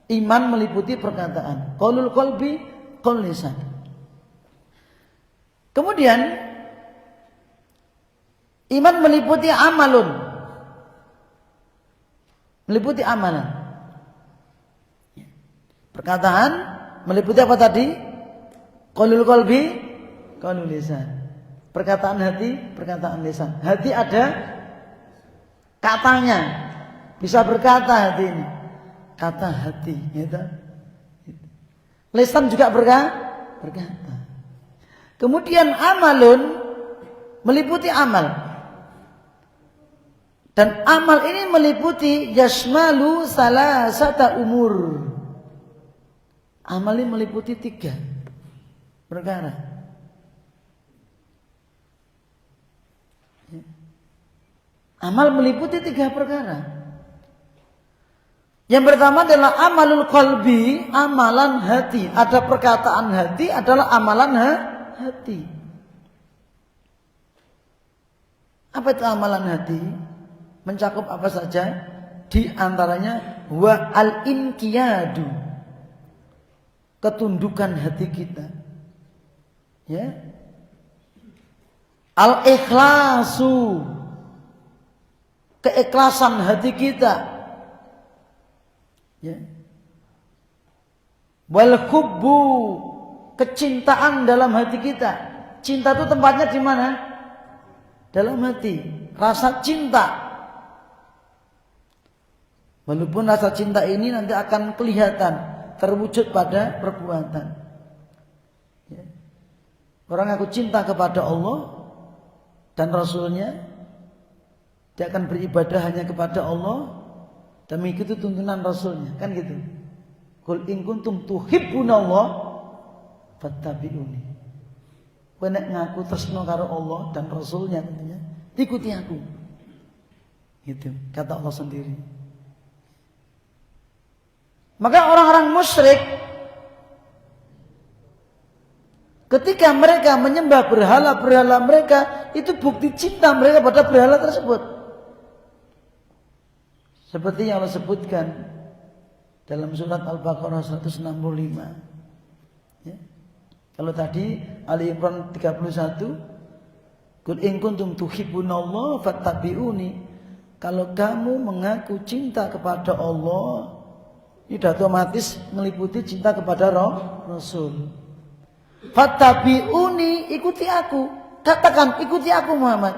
iman, meliputi perkataan qaulul qalbi, qaul lisan. Kemudian iman meliputi amalun. Meliputi amalan. Perkataan meliputi apa tadi? Qaulul qalbi, qaulul lisan. Perkataan hati, perkataan lisan. Hati ada katanya. Bisa berkata hati ini. Kata hati, gitu. Lisan juga berkata. Kemudian amalun meliputi amal. Dan amal ini meliputi yasmalu salasata umur. Amal ini meliputi 3 perkara. Amal meliputi 3 perkara. Yang pertama adalah amalul qalbi, amalan hati. Ada perkataan hati adalah amalan hati. Apa itu amalan hati? Mencakup apa saja? Di antaranya wa al-inqiyadu, ketundukan hati kita. Ya. Al-ikhlasu, keikhlasan hati kita. Ya. Wal hubbu, kecintaan dalam hati kita. Cinta itu tempatnya di mana? Dalam hati. Rasa cinta. Walaupun rasa cinta ini nanti akan kelihatan terwujud pada perbuatan. Ya. Orang aku cinta kepada Allah dan Rasulnya, dia akan beribadah hanya kepada Allah dan mengikuti tuntunan Rasulnya, kan gitu. Qul in kuntum tuhibbunallah fattabi'uni. Kowe nek ngaku tresno karo Allah dan Rasulnya tentunya, ikuti aku. Gitu kata Allah sendiri. Maka orang-orang musyrik ketika mereka menyembah berhala-berhala mereka, itu bukti cinta mereka pada berhala tersebut. Seperti yang Allah sebutkan dalam surat Al-Baqarah 165. Ya. Kalau tadi Ali Imran 31, Qul in kuntum tuhibbunallah fattabi'uni. Kalau kamu mengaku cinta kepada Allah, ini sudah otomatis meliputi cinta kepada Rasul. Fattabi'uni, ikuti aku. Katakan, ikuti aku Muhammad.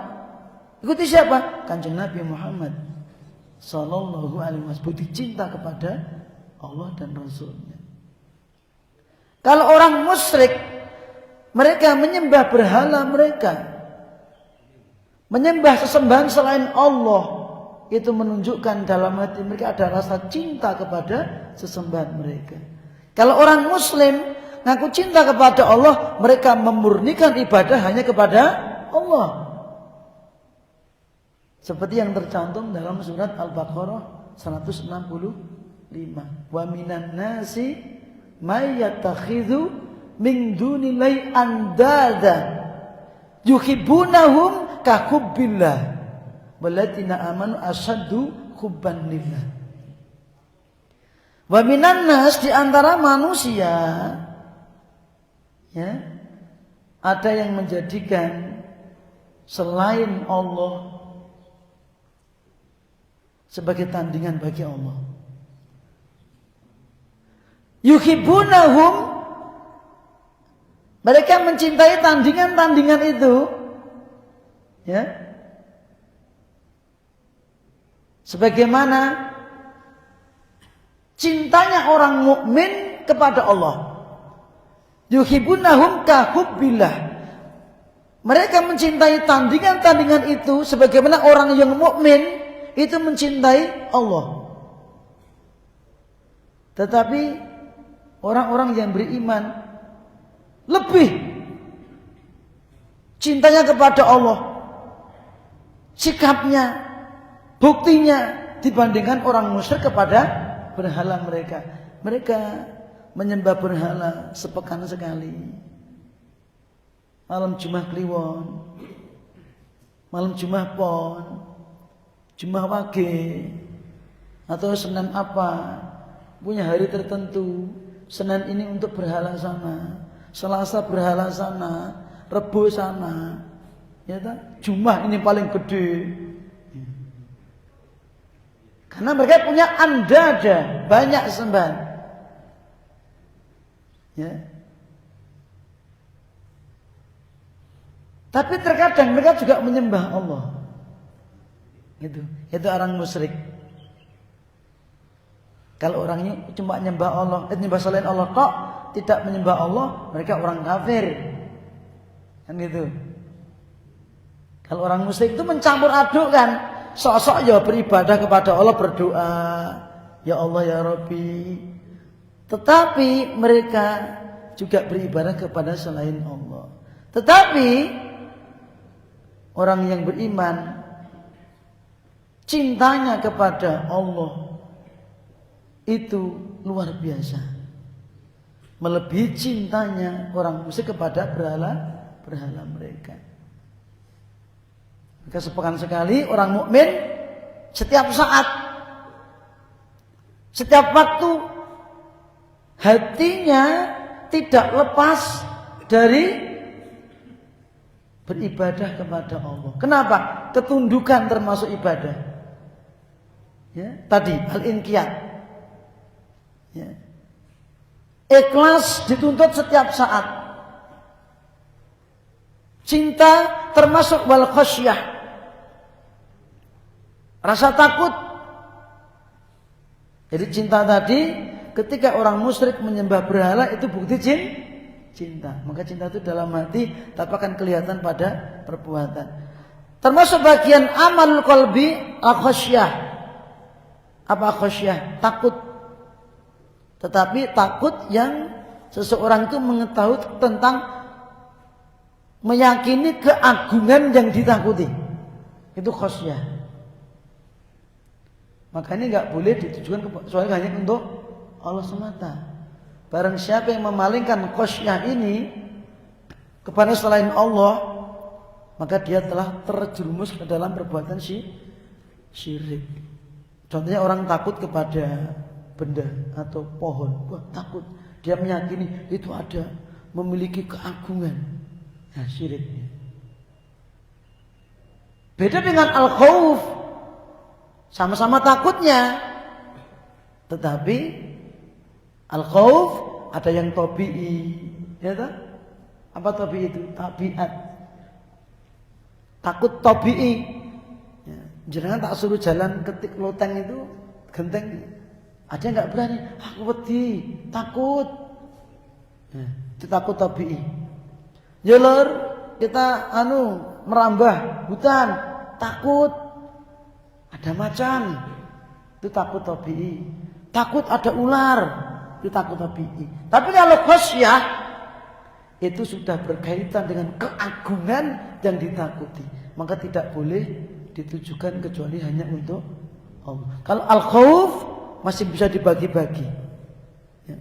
Ikuti siapa? Kanjeng Nabi Muhammad sallallahu alaihi wasallam. Bukti cinta kepada Allah dan Rasulnya. Kalau orang musyrik, mereka menyembah berhala mereka, menyembah sesembahan selain Allah, itu menunjukkan dalam hati mereka ada rasa cinta kepada sesembahan mereka. Kalau orang muslim ngaku cinta kepada Allah, mereka memurnikan ibadah hanya kepada Allah. Seperti yang tercantum dalam surat Al-Baqarah 165. Wa minan nasi may yattakhidhu min dunillahi andada yuhibbunahum ka hubbillah. Walladzina amanu asyaddu hubban lillah. Wa minan nas, di antara manusia, ya, ada yang menjadikan selain Allah sebagai tandingan bagi Allah. Yuhibbunahum, mereka mencintai tandingan-tandingan itu, ya, sebagaimana cintanya orang mukmin kepada Allah. Yuhibbunahum ka hubbillah. Mereka mencintai tandingan-tandingan itu sebagaimana orang yang mukmin itu mencintai Allah. Tetapi orang-orang yang beriman lebih cintanya kepada Allah, sikapnya, buktinya dibandingkan orang musyrik kepada berhala mereka. Mereka menyembah berhala sepekan sekali. Malam Jumat Kliwon, malam Jumat Pon, Jumat Wage, atau Senin apa, punya hari tertentu. Senin ini untuk berhala sana, Selasa berhala sana, Rebo sana, ya tak? Jumat ini paling gede. Karena mereka punya andada, banyak sembahan. Ya. Tapi terkadang mereka juga menyembah Allah. Itu orang musyrik. Kalau orangnya cuma menyembah Allah, menyembah selain Allah kok tidak menyembah Allah, mereka orang kafir. Kan gitu. Kalau orang musyrik itu mencampur adukkan. Sosok ya beribadah kepada Allah, berdoa, ya Allah ya Rabbi. Tetapi mereka juga beribadah kepada selain Allah. Tetapi orang yang beriman, cintanya kepada Allah itu luar biasa, melebihi cintanya orang musyrik kepada berhala mereka. Maka sepekan sekali orang mukmin setiap saat, setiap waktu, hatinya tidak lepas dari beribadah kepada Allah. Kenapa? Ketundukan termasuk ibadah. Ya, tadi al-inqiyad. Ya. Ikhlas dituntut setiap saat. Cinta termasuk wal khasyah. Rasa takut. Jadi cinta tadi, ketika orang musyrik menyembah berhala itu bukti cinta. Maka cinta itu dalam hati tapi akan kelihatan pada perbuatan. Termasuk bagian amal qalbi al-khasyah. Apa khasyah? Takut. Tetapi takut yang seseorang itu mengetahui tentang, meyakini keagungan yang ditakuti. Itu khasyah. Maka ini enggak boleh ditujukan soalnya hanya untuk Allah semata. Barang siapa yang memalingkan khasyah ini kepada selain Allah, maka dia telah terjerumus ke dalam perbuatan syirik. Contohnya orang takut kepada benda atau pohon. Wah, takut. Dia meyakini itu ada, memiliki keagungan. Nah, syiriknya. Beda dengan al-khauf. Sama-sama takutnya. Tetapi al-khauf ada yang tabi'i, ya tak? Apa tabi'i itu? Tabiat. Takut tabi'i. Ya, jangan tak suruh jalan ketik loteng itu, genteng. Ada yang enggak berani. Aku wedi, takut. Ya, itu takut tabi'i. Ya lur, kita merambah hutan, takut. Ada macan, itu takut tabi'i. Takut ada ular, itu takut tabi'i. Tapi kalau khasyah itu sudah berkaitan dengan keagungan yang ditakuti, maka tidak boleh ditujukan kecuali hanya untuk Allah. Kalau al-khauf masih bisa dibagi-bagi. Ya.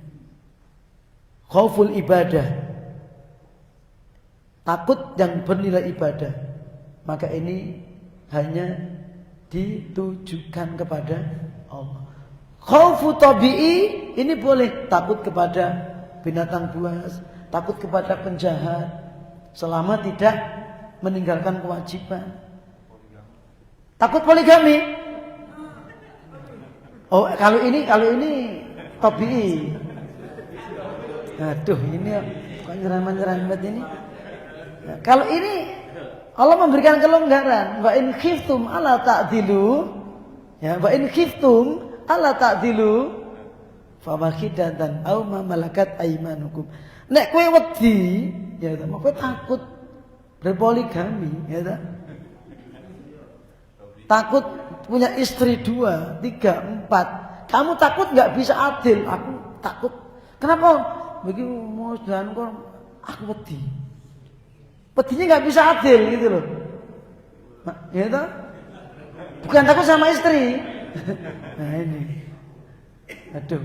Khauful ibadah, takut yang bernilai ibadah, maka ini hanya ditujukan kepada Allah. Khaufu tabi'i ini boleh, takut kepada binatang buas, takut kepada penjahat selama tidak meninggalkan kewajiban. Takut poligami. Oh, kalau ini tabi'i. Aduh, ini kok nyerempet ini. Nah, kalau ini Allah memberikan kelonggaran. Wa in khiftum alla ta'dilu, ya, wa in khiftum alla ta'dilu fa wahidatan aw ma malakat aymanukum. Nek kowe wedi, ya kowe takut berpoligami, ya tak? Takut punya istri 2, 3, 4. Kamu takut enggak bisa adil. Aku takut. Kenapa? Begini mau jalan kok aku wedi. Petinya nggak bisa adil gitu loh. Ya toh? Bukan takut sama istri. Nah ini. Aduh,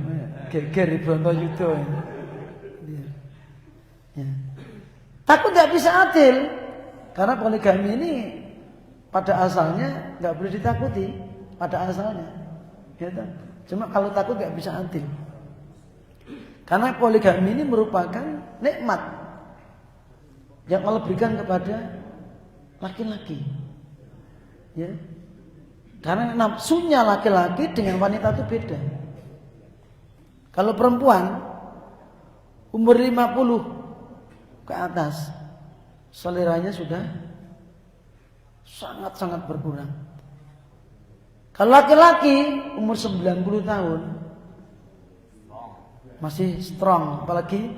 geger di Brontoyudo. Ya. Takut nggak bisa adil. Karena poligami ini pada asalnya nggak boleh ditakuti. Pada asalnya. Ya toh? Cuma kalau takut nggak bisa adil. Karena poligami ini merupakan nikmat yang Allah berikan kepada laki-laki. Ya. Karena nafsunya laki-laki dengan wanita itu beda. Kalau perempuan umur 50 ke atas, seleranya sudah sangat-sangat berkurang. Kalau laki-laki umur 90 tahun masih strong, apalagi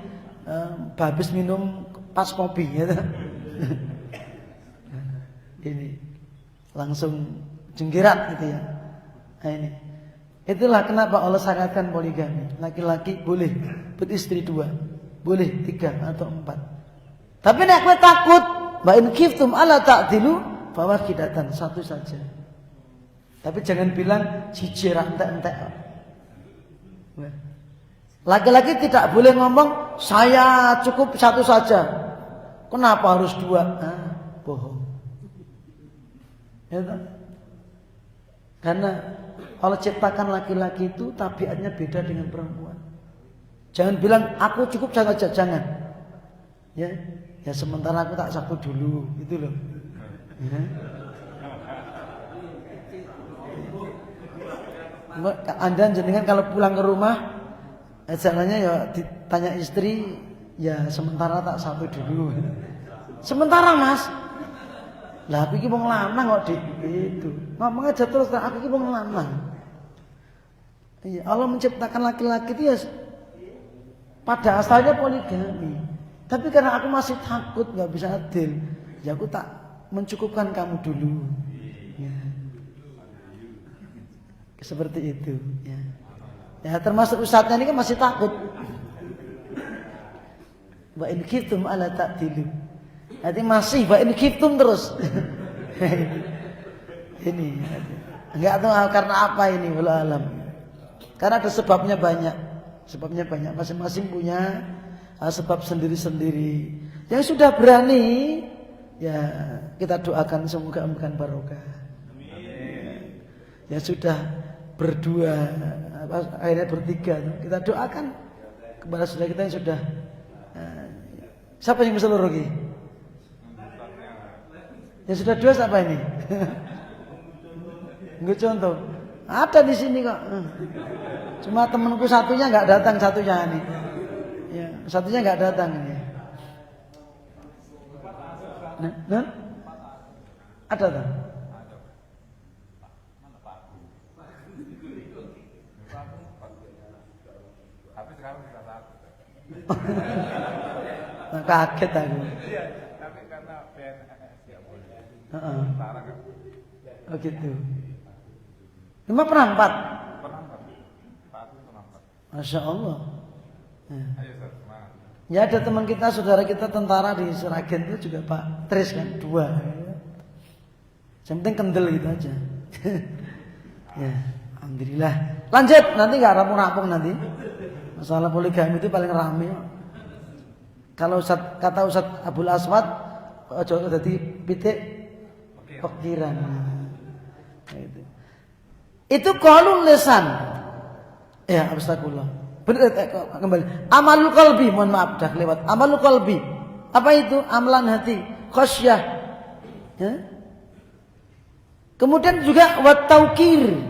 habis minum pas kopi ya. Ini langsung jenggirat gitu ya. Nah ini. Itulah kenapa Allah syaratkan poligami. Laki-laki boleh beristri 2, boleh 3 atau 4. Tapi nek kowe takut, wa in khiftum alla ta'dilu fawahidatan, satu saja. Tapi jangan bilang siji ra entek-entek. Laki-laki tidak boleh ngomong saya cukup satu saja. Kenapa harus 2? Bohong. Ya, karena Allah ciptakan laki-laki itu tabiatnya beda dengan perempuan. Jangan bilang aku cukup saja, jangan. Ya, sementara aku tak sapu dulu, gitu loh. Ya. Anda jenengan kalau pulang ke rumah, jalannya ya ditanya istri, ya sementara tak sapu dulu. Sementara Mas. Lah aku iki wong lanang kok gitu. Ngomong aja terus aku iki wong lanang. Iya, Allah menciptakan laki-laki itu ya pada asalnya poligami. Tapi karena aku masih takut enggak bisa adil, ya aku tak mencukupkan kamu dulu. Ya. Seperti itu, ya. Ya termasuk ustadznya ini kan masih takut. Wa in khiftum alla ta'dilu. Jadi masih wa in khiftum terus. Ini enggak tahu karena apa ini, wallahu alam. Karena ada sebabnya banyak. Sebabnya banyak, masing-masing punya sebab sendiri-sendiri. Yang sudah berani, ya kita doakan semoga memberikan barokah. Yang sudah berdua, akhirnya bertiga, kita doakan kepada saudara kita yang sudah. Siapa yang bisa lagi? Yang sudah 2 siapa ini? Nggak contoh. Ada di sini kok. Cuma temanku satunya nggak datang, satunya ini. Ya, satunya nggak datang ini. Nah? Ada tak? Kaget aku. Tapi karena PNS ya boleh. Oh gitu. 5 pernah 4? Pernah 4. Masya Allah. Ayo Ustaz, semangat. Ya ada teman kita, saudara kita tentara di Seragen itu juga Pak Tris kan 2. Yang penting kendel gitu aja. Ya, alhamdulillah. Lanjut, nanti nggak rampung-rampung nanti. Masalah poligami itu paling rame. Kalau kata Ustaz Abdul Aswad, ojo dadi pitik pikiran. Itu qaulul lisan. Ya, astagfirullah. Kembali. Amalul qalbi, mohon maaf dah lewat. Amalul qalbi. Apa itu? Amalan hati, khasyah. Ya. Kemudian juga wat taukir.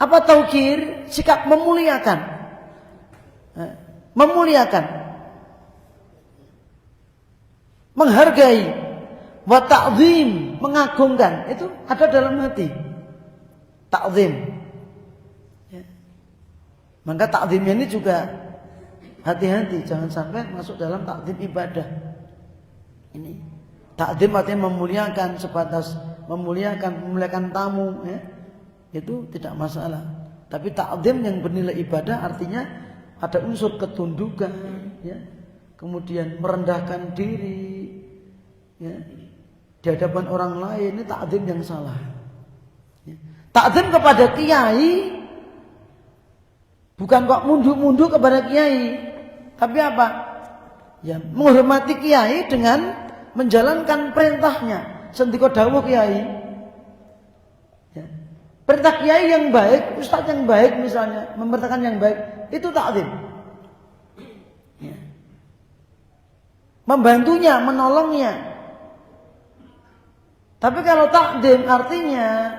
Apa taukir? Sikap memuliakan. Memuliakan. Menghargai. Wa ta'zim, mengagungkan. Itu ada dalam hati. Ta'zim. Ya. Maka ta'zimnya ini juga hati-hati, jangan sampai masuk dalam ta'zim ibadah. Ini ta'zim artinya memuliakan, sebatas memuliakan tamu, ya. Itu tidak masalah. Tapi ta'zim yang bernilai ibadah artinya ada unsur ketundukan, ya. Kemudian merendahkan diri, ya, di hadapan orang lain, ini takzim yang salah. Ya. Takzim kepada kiai bukan kok munduk-munduk kepada kiai, tapi apa? Ya, menghormati kiai dengan menjalankan perintahnya. Sendika dawuh kiai. Ya. Perintah kiai yang baik, ustaz yang baik misalnya, memerintahkan yang baik, itu takzim. Ya. Membantunya, menolongnya. Tapi kalau takzim artinya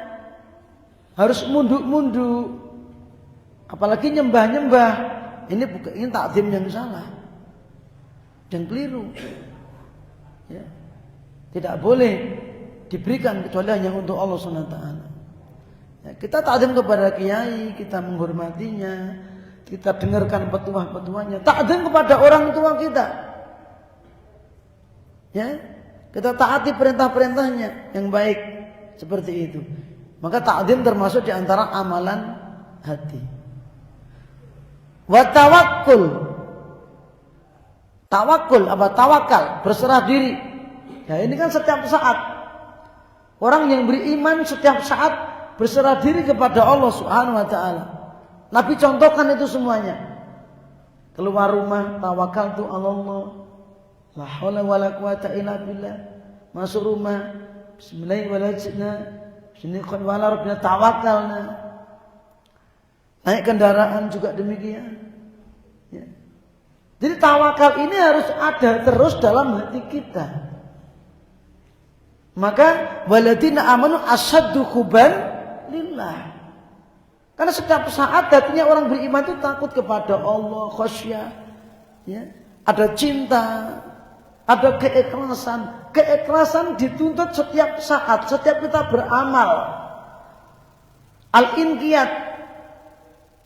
harus munduk-munduk, apalagi nyembah-nyembah, ini takzim yang salah, yang keliru. Ya. Tidak boleh diberikan kecuali hanya untuk Allah SWT. Ya, kita takzim kepada kiai, kita menghormatinya, kita dengarkan petuah-petuahnya, takzim kepada orang tua kita. Ya, kita taati perintah-perintahnya yang baik seperti itu. Maka takzim termasuk di antara amalan hati. Wa tawakkul. Tawakul apa tawakal, berserah diri. Ya, ini kan setiap saat. Orang yang beriman setiap saat berserah diri kepada Allah Subhanahu wa taala. Nabi contohkan itu semuanya. Keluar rumah tawakaltu 'ala Allah. La haula wala quwata illa billah. Masuk rumah bismillahirrahmanirrahim. Wala rabbina tawakkalna. Naik kendaraan juga demikian. Ya. Jadi tawakal ini harus ada terus dalam hati kita. Maka waladina amanu asaddu huban lillah. Karena setiap saat hatinya orang beriman itu takut kepada Allah, khasyah, ya. Ada cinta, ada keikhlasan. Keikhlasan dituntut setiap saat, setiap kita beramal. Al-inqiyad.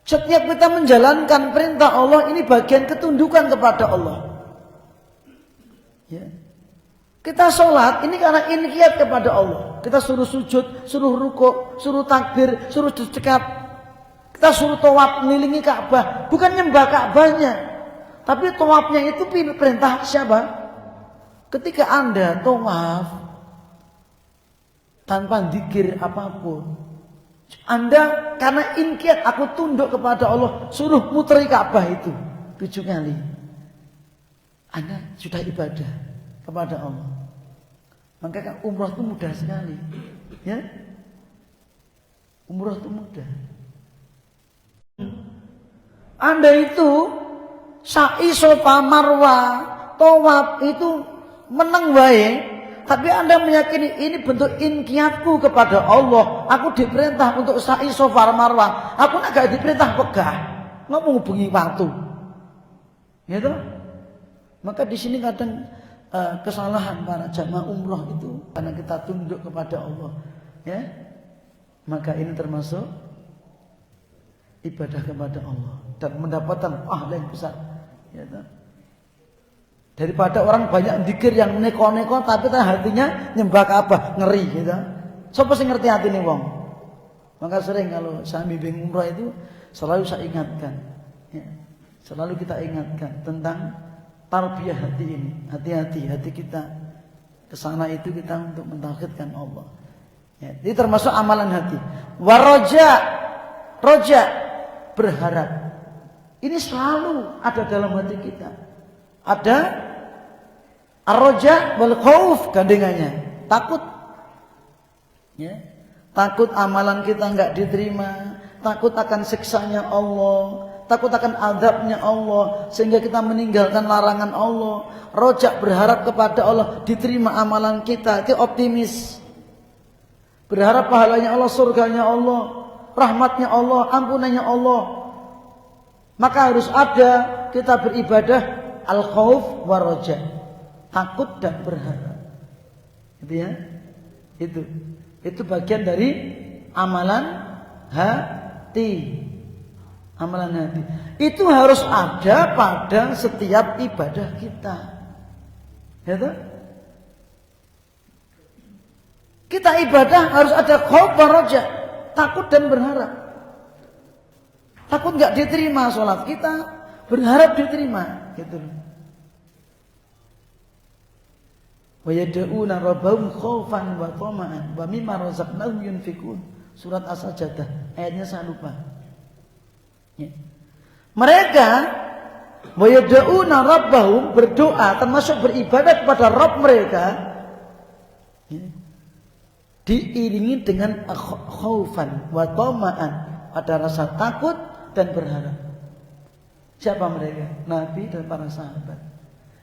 Setiap kita menjalankan perintah Allah, ini bagian ketundukan kepada Allah. Ya. Kita sholat ini karena inqiyad kepada Allah. Kita suruh sujud, suruh rukuk, suruh takbir, suruh dekat. Kita suruh tawaf mengelilingi Ka'bah, bukan nyembah Ka'bahnya. Tapi tawafnya itu perintah siapa? Ketika Anda tawaf tanpa zikir apapun, Anda karena inqiyad, aku tunduk kepada Allah, suruh muteri Ka'bah itu 7 kali. Anda sudah ibadah kepada Allah. Maka umrah itu mudah sekali. Ya? Umrah itu mudah. Anda itu sa'i Safa Marwah, tawaf itu menang wae, tapi Anda meyakini ini bentuk inqiyadku kepada Allah. Aku diperintah untuk sa'i Safa Marwah. Aku enggak diperintah pegah. Ngomong bengi waktu. Gitu? Maka di sini kadang kesalahan para jamaah umroh itu karena kita tunduk kepada Allah, ya. Maka ini termasuk ibadah kepada Allah dan mendapatkan pahala yang besar, ya. Daripada orang banyak zikir yang neko-neko tapi hatinya nyembah Ka'bah, ngeri, gitu. Siapa sih ngerti hati nih wong? Maka sering kalau saya bimbing umroh itu selalu saya ingatkan, ya. Selalu kita ingatkan tentang tarbiyah hati ini. Hati-hati hati kita kesana itu kita untuk mentauhidkan Allah, ya. Ini termasuk amalan hati. Waroja, roja, berharap. Ini selalu ada dalam hati kita. Ada arroja wal khauf, gandengannya takut, ya. Takut amalan kita enggak diterima, takut akan siksanya Allah, takut akan azabnya Allah, sehingga kita meninggalkan larangan Allah. Rojak, berharap kepada Allah diterima amalan kita, itu optimis. Berharap pahalanya Allah, surganya Allah, rahmatnya Allah, ampunannya Allah. Maka harus ada kita beribadah al-khauf wa roja, takut dan berharap. Gitu ya. Itu bagian dari amalan hati. Amalan hati itu harus ada pada setiap ibadah kita, ya toh? Kita ibadah harus ada khauf wa roja, takut dan berharap. Takut nggak diterima sholat kita, berharap diterima, gitu. Wa yad'una rabbahum khaufan wa tama'an wa mimma razaqnahum yunfikun. Surat As-Sajdah, ayatnya saya lupa. Ya. Mereka wa yad'una rabbahum, berdoa termasuk beribadah kepada Rabb mereka, ya, diiringi dengan khaufan wa tama'an, ada rasa takut dan berharap. Siapa mereka? Nabi dan para sahabat.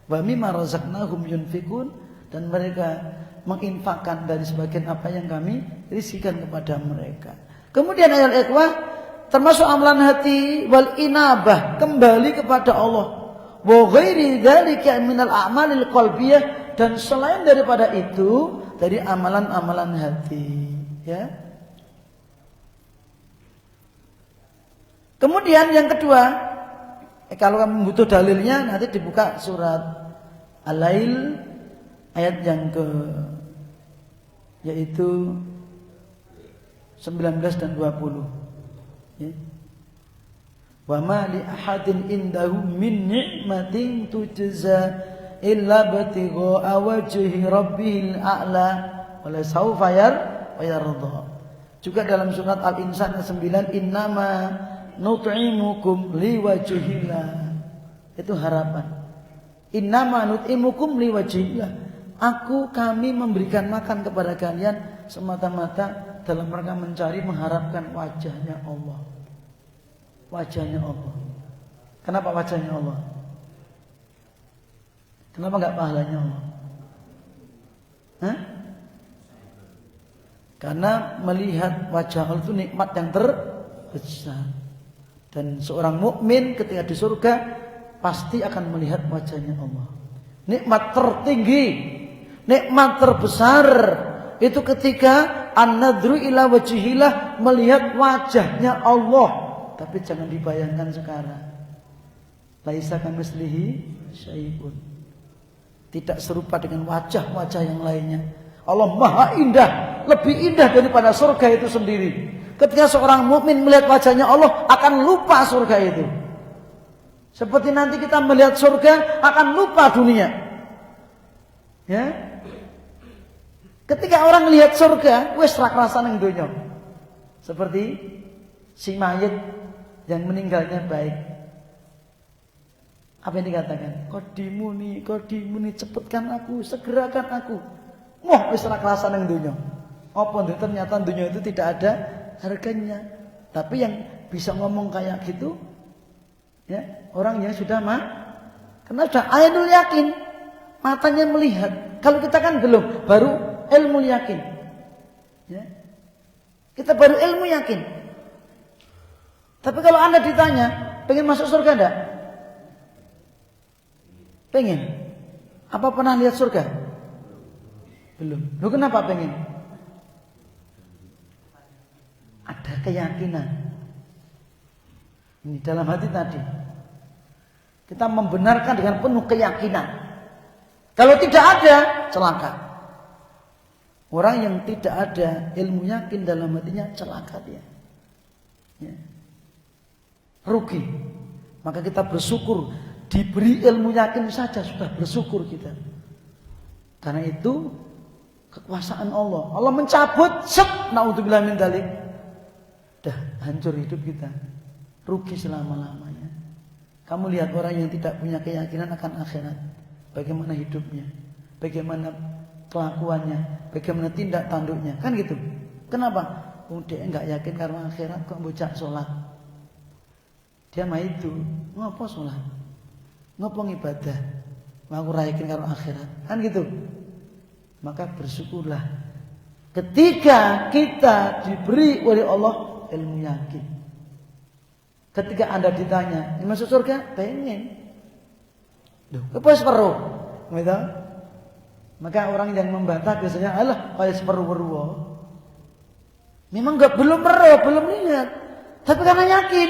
Wa mimma razaqnahum yunfikun, dan mereka menginfakkan dari sebagian apa yang kami rizkikan kepada mereka. Kemudian ayat ikhwah, termasuk amalan hati wal inabah, kembali kepada Allah. Wa ghairi dzalika minal a'malil qalbiyah, dan selain daripada itu dari amalan-amalan hati, ya. Kemudian yang kedua, kalau kamu butuh dalilnya nanti dibuka surat Al-Lail ayat yang yaitu 19 dan 20. Ya. Wa ma li ahadin indahu min ni'matin tujza illa batigha wajhi rabbil a'la wa la sawfa yarda. Juga dalam surat Al-Insan 9, innama nut'imukum liwajhillah. Itu harapan. Innama nut'imukum liwajhillah. Kami memberikan makan kepada kalian semata-mata dalam rangka mencari, mengharapkan wajahnya Allah. Wajahnya Allah. Kenapa wajahnya Allah? Kenapa enggak pahalanya Allah? Hah? Karena melihat wajah Allah itu nikmat yang terbesar. Dan seorang mukmin ketika di surga pasti akan melihat wajahnya Allah. Nikmat tertinggi, nikmat terbesar itu ketika an-nadru ila wajhillah, melihat wajahnya Allah. Tapi jangan dibayangkan sekarang. Laisa kamitslihi syai'un. Tidak serupa dengan wajah-wajah yang lainnya. Allah Maha indah, lebih indah daripada surga itu sendiri. Ketika seorang mukmin melihat wajahnya Allah, akan lupa surga itu. Seperti nanti kita melihat surga akan lupa dunia. Ya. Ketika orang melihat surga, wis ra krasan ning donya. Seperti si mayit yang meninggalnya baik. Apa yang dikatakan? Kodimuni, cepatkan aku, segerakan aku. Wah, wis ra krasan ning donya. Apa ternyata dunia itu tidak ada harganya. Tapi yang bisa ngomong kayak gitu, ya, orang yang sudah karena sudah ainul yakin, matanya melihat. Kalau kita kan belum, baru ilmu yakin. Ya. Kita baru ilmu yakin. Tapi kalau Anda ditanya, pengen masuk surga enggak? Pengen. Apa pernah lihat surga? Belum. Loh, kenapa pengen? Ada keyakinan. Ini dalam hati tadi. Kita membenarkan dengan penuh keyakinan. Kalau tidak ada, celaka. Orang yang tidak ada ilmu yakin dalam hatinya, celaka dia. Ya. Rugi. Maka kita bersyukur, diberi ilmu yakin saja sudah bersyukur kita. Karena itu kekuasaan Allah. Allah mencabut, naudzubillah min dzalik. Dah hancur hidup kita. Rugi selama-lamanya. Kamu lihat orang yang tidak punya keyakinan akan akhirat. Bagaimana hidupnya, bagaimana kelakuannya, bagaimana tindak tanduknya, kan gitu. Kenapa? Dia enggak yakin karena akhirat kok bocah sholat. Dia mah itu, ngopo sholat, ngopo ibadah, aku yakin karena akhirat, kan gitu. Maka bersyukurlah ketika kita diberi oleh Allah ilmu yakin. Ketika Anda ditanya, masuk surga? Pengen. Duh, apa separuh? Gitu. Maka orang yang membantah biasanya, alah, kayak separuh-separuh. Memang belum pernah, belum lihat. Tapi karena yakin.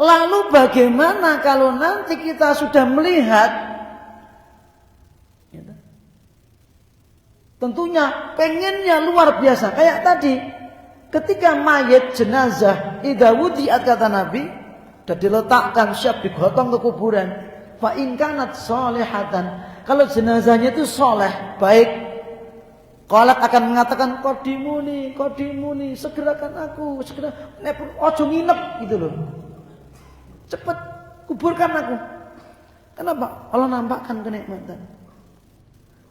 Lalu bagaimana kalau nanti kita sudah melihat? Gitu. Tentunya pengennya luar biasa. Kayak tadi, ketika mayat jenazah idza wudi'at kata Nabi, sudah diletakkan siap digotong ke kuburan. Fa in kanat sholihatan, Kalau jenazahnya itu soleh, baik, qalak akan mengatakan kodimuni, segerakan aku, segera, ojo nginep gitu loh. Cepat kuburkan aku. Kenapa? Allah nampakkan kenikmatan.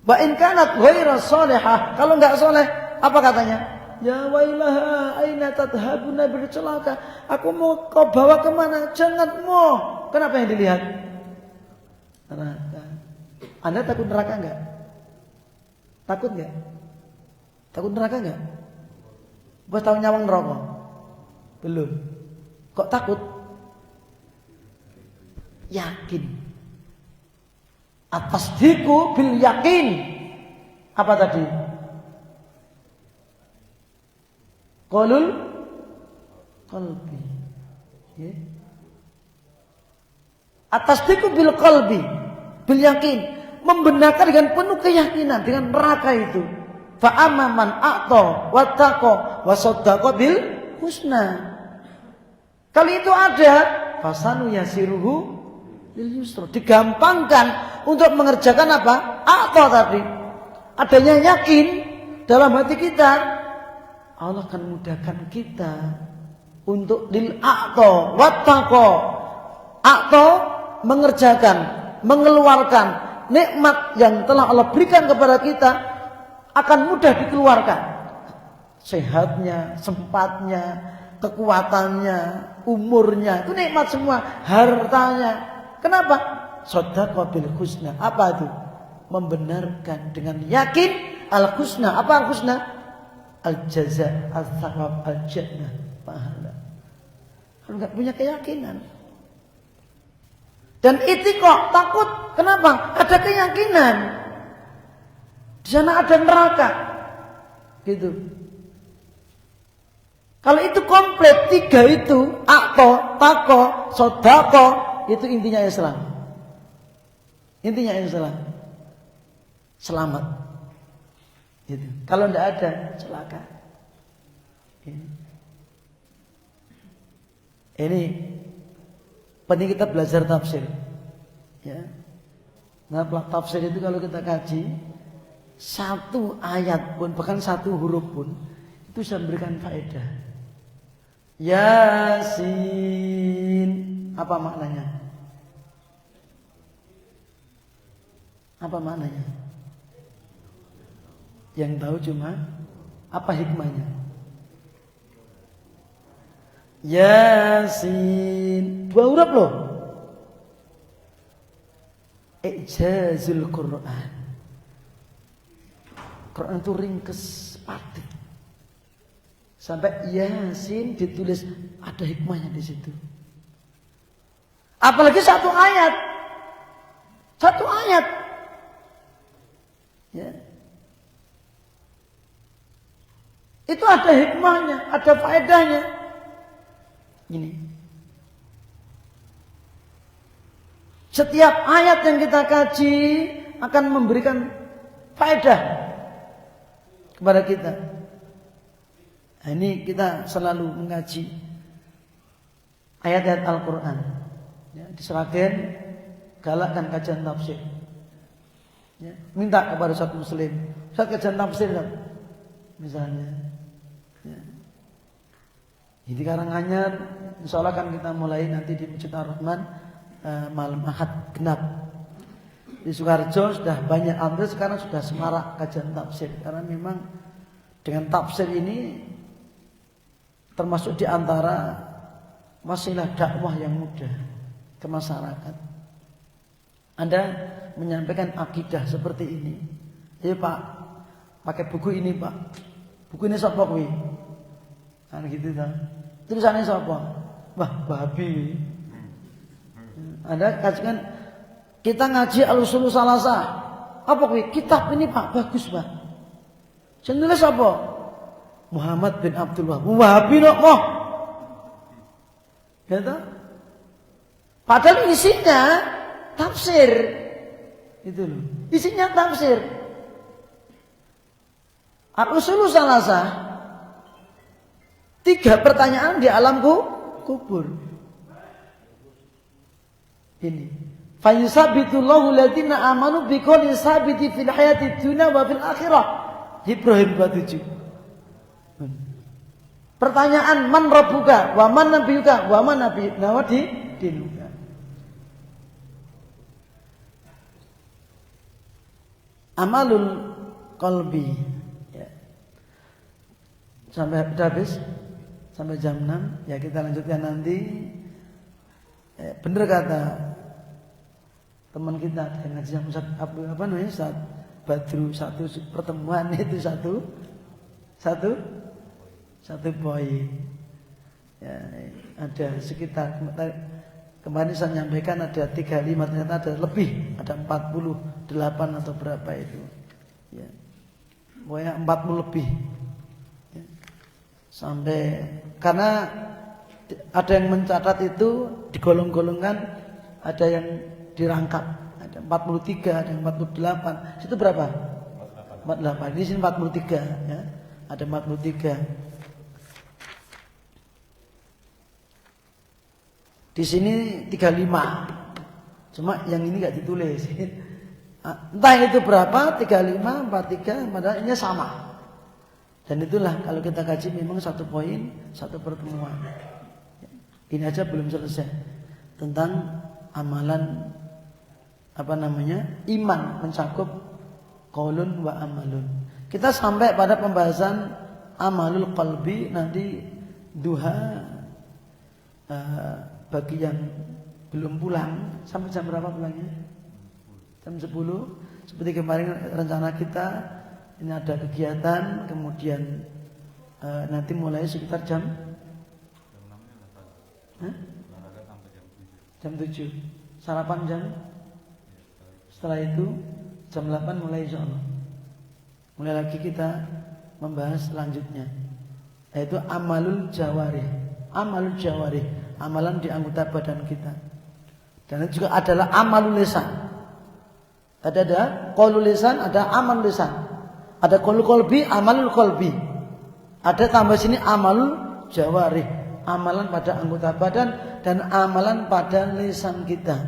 Wa in kanat ghaira sholihah, kalau enggak soleh, apa katanya? Ya wailaha aina tadhhabuna, bercelaka. Aku mau kau bawa kemana? Jangan mau. Kenapa yang dilihat? Neraka. Anda takut neraka enggak? Takut enggak? Takut neraka enggak? Buat tahu nyawang neraka? Belum. Kok takut? Yakin. At-tasdiqu bil yakin. Apa tadi? Qaulul qalbi. Ya. At-tasdiqu bil qalbi, bil yakin, membenarkan dengan penuh keyakinan dengan neraka itu. Fa amma man a'ta wattaqa wa saddaqa bil husna. Kalau itu ada, fasanu yasiruhu lil yusra, digampangkan untuk mengerjakan apa? A'ta tadi. Adanya yakin dalam hati kita, Allah akan mudahkan kita untuk lil a'ta wattaqa. A'ta mengerjakan, mengeluarkan nikmat yang telah Allah berikan kepada kita akan mudah dikeluarkan. Sehatnya, sempatnya, kekuatannya, umurnya, itu nikmat semua, hartanya. Kenapa? Shaddaqa bil husna. Apa itu? Membenarkan dengan yakin al husna. Apa al husna? Al jaza, al thawab, al jannah, pahala. Kalau enggak punya keyakinan. Dan itiqah, takut. Kenapa? Ada keyakinan. Di sana ada neraka. Gitu. Kalau itu komplit, 3 itu, a'ta, taqa, shaddaqa, itu intinya Islam. Intinya Islam. Selamat. Gitu. Kalau tidak ada, celaka. Ini penting kita belajar tafsir. Ya. Nah, tafsir itu kalau kita kaji, 1 ayat pun, bahkan 1 huruf pun, itu bisa memberikan faedah. Yasin, apa maknanya? Apa maknanya? Yang tahu cuma apa hikmahnya? Yasin, 2 huruf loh. Ijazul Quran. Quran itu ringkes, padat. Sampai Yasin ditulis ada hikmahnya di situ. Apalagi 1 ayat. 1 ayat. Ya. Itu ada hikmahnya, ada faedahnya. Ini. Setiap ayat yang kita kaji akan memberikan faedah kepada kita. Nah, ini kita selalu mengaji ayat-ayat Al-Quran. Ya, diserahkan galakkan kajian tafsir. Ya, minta kepada satu muslim, saya kajian tafsir kan? Misalnya. Ya. Ini Karanganyar, insya Allah kan kita mulai nanti di Masjid Ar-Rahman malam Ahad genap. Di Sukarjo sudah banyak antri, sekarang sudah semarak kajian tafsir. Karena memang dengan tafsir ini termasuk di antara wasilah dakwah yang mudah ke masyarakat. Anda menyampaikan akidah seperti ini. Iya Pak, pakai buku ini Pak. Buku ini sapa kuwi? Kan gitu ta. Tulisannya sapa? Wah, babi. Anda kajikan, kita ngaji Al-Usul Salasah. Apa kuwi? Kitab ini Pak, bagus Pak. Sing nulis sapa? Muhammad bin Abdul Wahab. Wahabi kok moh. Gitu? Padahal isinya tafsir. Itu loh. Isinya tafsir. Al-Usul Salasah. 3 pertanyaan di alam kubur. Ini. Fayusabitullahu alladziina aamanu biqouli sabiti fil hayati dunya wa fil akhirah. Ibrahim 27. Pertanyaan man rabbuka wa man nabiyuka wa man dinuka. Amalul qalbi. Ya. Sampai habis sampai jam 6 ya, kita lanjutkan nanti. Benar kata teman kita yang ngaji sama Ustaz apa namanya, Ustaz Badru, satu pertemuan itu satu poin. Ya, ada sekitar kemarin saya menyampaikan ada 35, ternyata ada lebih, ada 48 atau berapa itu. Ya. Pokoknya 40 lebih. Ya. Sampai karena ada yang mencatat itu digolong-golongkan, ada yang dirangkap, ada 43, ada yang 48. Situ berapa? 48. Di sini 43 ya. Ada 43. Di sini 35. Cuma yang ini enggak ditulis. Entah itu berapa, 35, 43, padahal ini sama. Dan itulah kalau kita kaji memang satu poin, satu pertemuan. Ini aja belum selesai tentang amalan apa namanya, iman mencakup qaulun wa amalun. Kita sampai pada pembahasan amalul qalbi nanti duha. Bagi yang belum pulang, sampai jam berapa pulangnya? Jam 10. Seperti kemarin rencana kita ini ada kegiatan, kemudian nanti mulai sekitar jam 7. Sarapan jam. Setelah itu jam 8 mulai insyaallah. Mulai lagi kita membahas selanjutnya, yaitu amalul jawarih. Amalul jawarih, amalan di anggota badan kita. Dan itu juga adalah amalul lisan. Tadi ada qaulul lisan, ada amal lisan. Ada qaulul qalbi, amalul qalbi. Ada tambah sini amalul jawarih, amalan pada anggota badan dan amalan pada lisan kita.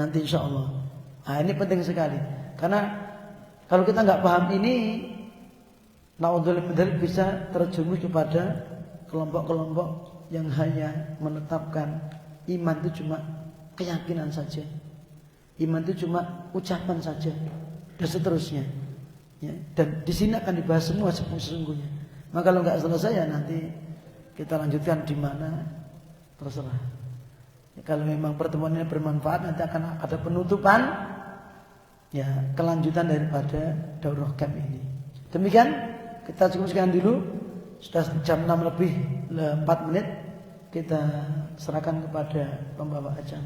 Nanti insyaallah. Nah, ini penting sekali. Karena kalau kita nggak paham ini, naudzubillah bisa terjerumus kepada kelompok-kelompok yang hanya menetapkan iman itu cuma keyakinan saja, iman itu cuma ucapan saja, dan seterusnya. Ya, dan di sini akan dibahas semua sesungguhnya. Maka kalau nggak selesai ya nanti kita lanjutkan di mana terserah. Ya, kalau memang pertemuan ini bermanfaat, nanti akan ada penutupan, ya kelanjutan daripada daurah camp ini. Demikian kita cukupkan dulu. Sudah jam 6 lebih 4 menit, kita serahkan kepada pembawa acara.